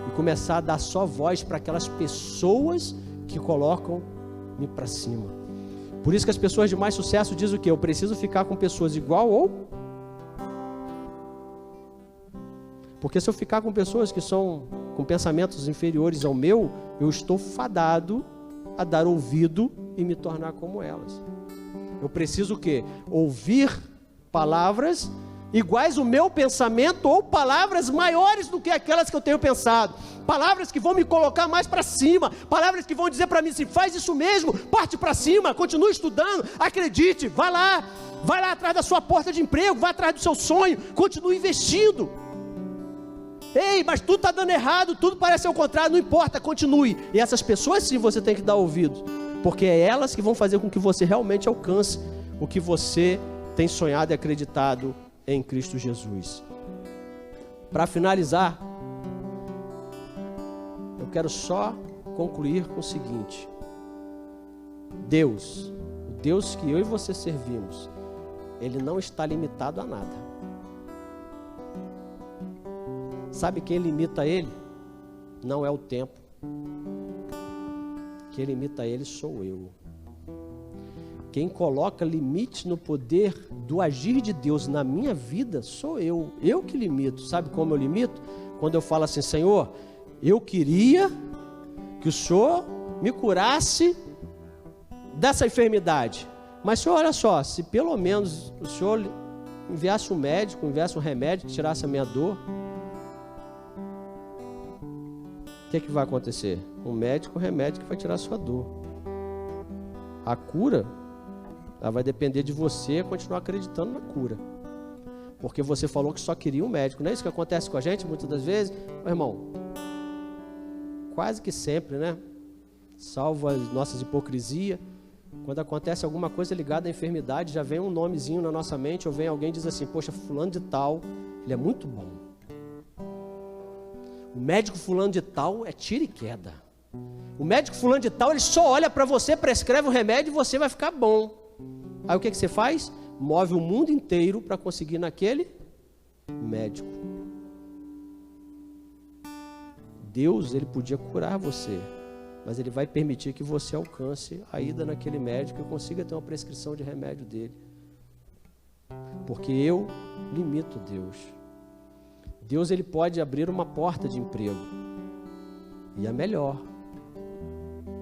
[SPEAKER 1] e começar a dar só voz para aquelas pessoas que colocam-me para cima. Por isso que as pessoas de mais sucesso dizem o quê? Eu preciso ficar com pessoas igual ou... Porque se eu ficar com pessoas que são com pensamentos inferiores ao meu, eu estou fadado a dar ouvido e me tornar como elas. Eu preciso o quê? Ouvir palavras iguais ao meu pensamento ou palavras maiores do que aquelas que eu tenho pensado. Palavras que vão me colocar mais para cima. Palavras que vão dizer para mim assim, faz isso mesmo, parte para cima, continue estudando, acredite, vai lá atrás da sua porta de emprego, vai atrás do seu sonho, continue investindo. Ei, mas tudo está dando errado, tudo parece ao contrário, não importa, continue. E essas pessoas sim você tem que dar ouvido, porque é elas que vão fazer com que você realmente alcance o que você tem sonhado e acreditado em Cristo Jesus. Para finalizar, eu quero só concluir com o seguinte: Deus, o Deus que eu e você servimos, Ele não está limitado a nada. Sabe quem limita Ele? Não é o tempo. Quem limita Ele sou eu. Quem coloca limite no poder do agir de Deus na minha vida sou eu. Eu que limito. Sabe como eu limito? Quando eu falo assim, Senhor, eu queria que o Senhor me curasse dessa enfermidade. Mas, Senhor, olha só, se pelo menos o Senhor enviasse um médico, enviasse um remédio que tirasse a minha dor, o que vai acontecer? Um médico, um remédio que vai tirar a sua dor. A cura, ela vai depender de você continuar acreditando na cura. Porque você falou que só queria um médico. Não é isso que acontece com a gente muitas das vezes? Meu irmão, quase que sempre, né? Salvo as nossas hipocrisias. Quando acontece alguma coisa ligada à enfermidade, já vem um nomezinho na nossa mente, ou vem alguém e diz assim, poxa, fulano de tal, ele é muito bom. O médico fulano de tal é tiro e queda. O médico fulano de tal, ele só olha para você, prescreve o remédio e você vai ficar bom. Aí o que você faz? Move o mundo inteiro para conseguir naquele médico. Deus, Ele podia curar você, mas Ele vai permitir que você alcance a ida naquele médico e consiga ter uma prescrição de remédio dele. Porque eu limito Deus. Deus, Ele pode abrir uma porta de emprego, e é melhor,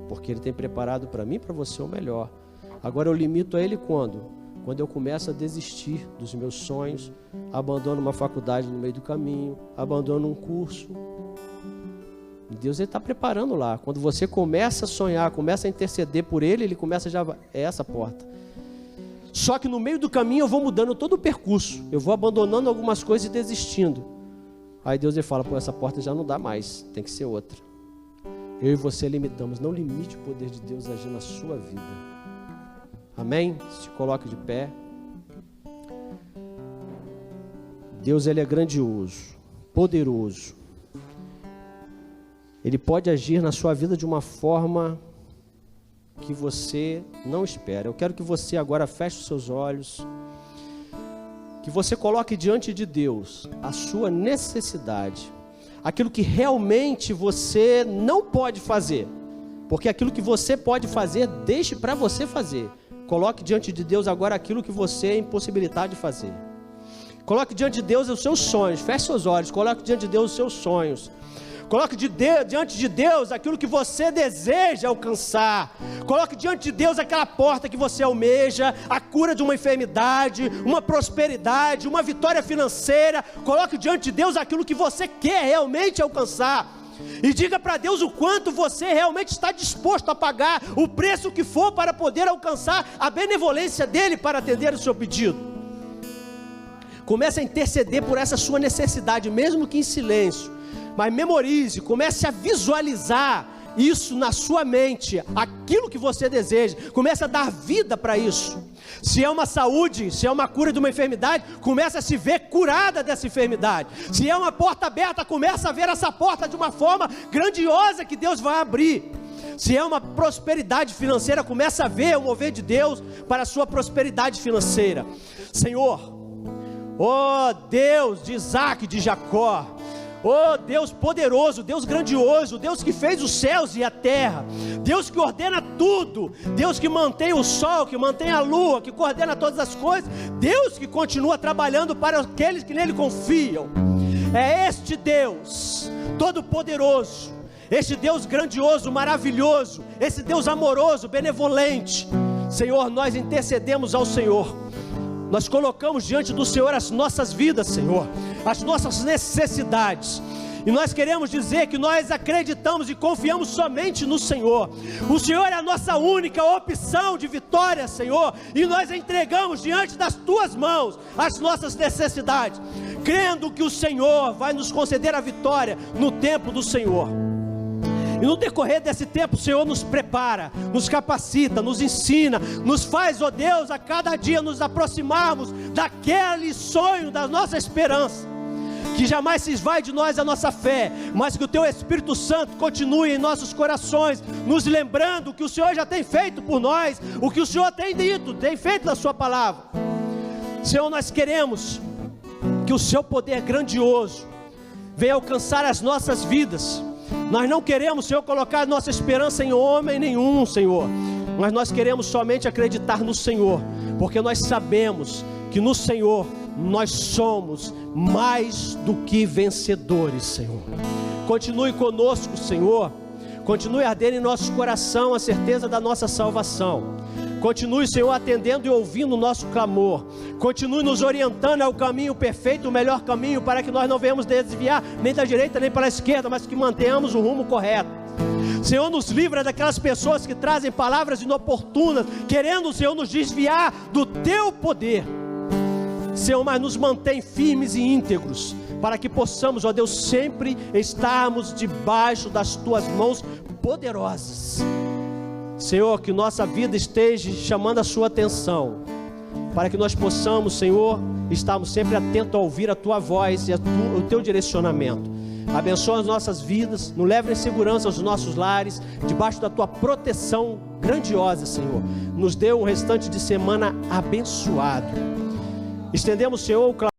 [SPEAKER 1] porque Ele tem preparado para mim e para você o melhor. Agora eu limito a Ele quando? Quando eu começo a desistir dos meus sonhos, abandono uma faculdade no meio do caminho, abandono um curso. Deus, Ele está preparando lá. Quando você começa a sonhar, começa a interceder por Ele, Ele começa já, é essa porta. Só que no meio do caminho eu vou mudando todo o percurso, eu vou abandonando algumas coisas e desistindo. Aí Deus, Ele fala, pô, essa porta já não dá mais, tem que ser outra. Eu e você limitamos. Não limite o poder de Deus agir na sua vida. Amém? Se coloque de pé. Deus, Ele é grandioso, poderoso. Ele pode agir na sua vida de uma forma que você não espera. Eu quero que você agora feche os seus olhos, que você coloque diante de Deus a sua necessidade, aquilo que realmente você não pode fazer, porque aquilo que você pode fazer, deixe para você fazer. Coloque diante de Deus agora aquilo que você é impossibilitado de fazer. Coloque diante de Deus os seus sonhos, feche seus olhos, coloque diante de Deus os seus sonhos. Coloque diante de Deus aquilo que você deseja alcançar. Coloque diante de Deus aquela porta que você almeja, a cura de uma enfermidade, uma prosperidade, uma vitória financeira. Coloque diante de Deus aquilo que você quer realmente alcançar. E diga para Deus o quanto você realmente está disposto a pagar o preço que for para poder alcançar a benevolência dEle para atender o seu pedido. Comece a interceder por essa sua necessidade, mesmo que em silêncio. Mas memorize, comece a visualizar isso na sua mente, aquilo que você deseja. Comece a dar vida para isso. Se é uma saúde, se é uma cura de uma enfermidade, comece a se ver curada dessa enfermidade. Se é uma porta aberta, comece a ver essa porta de uma forma grandiosa que Deus vai abrir. Se é uma prosperidade financeira, comece a ver o mover de Deus para a sua prosperidade financeira. Senhor, ó Deus de Isaac, de Jacó, oh Deus poderoso, Deus grandioso, Deus que fez os céus e a terra, Deus que ordena tudo, Deus que mantém o sol, que mantém a lua, que coordena todas as coisas, Deus que continua trabalhando para aqueles que nele confiam. É este Deus todo poderoso, este Deus grandioso, maravilhoso, esse Deus amoroso, benevolente. Senhor, nós intercedemos ao Senhor, nós colocamos diante do Senhor as nossas vidas, Senhor, as nossas necessidades, e nós queremos dizer que nós acreditamos e confiamos somente no Senhor. O Senhor é a nossa única opção de vitória, Senhor, e nós entregamos diante das Tuas mãos as nossas necessidades, crendo que o Senhor vai nos conceder a vitória no tempo do Senhor. E no decorrer desse tempo o Senhor nos prepara, nos capacita, nos ensina, nos faz, ó Deus, a cada dia nos aproximarmos daquele sonho da nossa esperança, que jamais se esvai de nós a nossa fé, mas que o Teu Espírito Santo continue em nossos corações, nos lembrando o que o Senhor já tem feito por nós, o que o Senhor tem dito, tem feito na Sua palavra. Senhor, nós queremos que o Seu poder grandioso venha alcançar as nossas vidas. Nós não queremos, Senhor, colocar nossa esperança em homem nenhum, Senhor, mas nós queremos somente acreditar no Senhor, porque nós sabemos que no Senhor nós somos mais do que vencedores, Senhor. Continue conosco, Senhor, continue ardendo em nosso coração a certeza da nossa salvação. Continue, Senhor, atendendo e ouvindo o nosso clamor. Continue nos orientando ao caminho perfeito, o melhor caminho, para que nós não venhamos desviar nem da direita nem para a esquerda, mas que mantenhamos o rumo correto. Senhor, nos livra daquelas pessoas que trazem palavras inoportunas, querendo, Senhor, nos desviar do Teu poder. Senhor, mas nos mantém firmes e íntegros, para que possamos, ó Deus, sempre estarmos debaixo das Tuas mãos poderosas. Senhor, que nossa vida esteja chamando a Sua atenção, para que nós possamos, Senhor, estarmos sempre atentos a ouvir a Tua voz e o Teu direcionamento. Abençoa as nossas vidas, nos leve em segurança aos nossos lares, debaixo da Tua proteção grandiosa, Senhor. Nos dê um restante de semana abençoado. Estendemos, Senhor, o clamor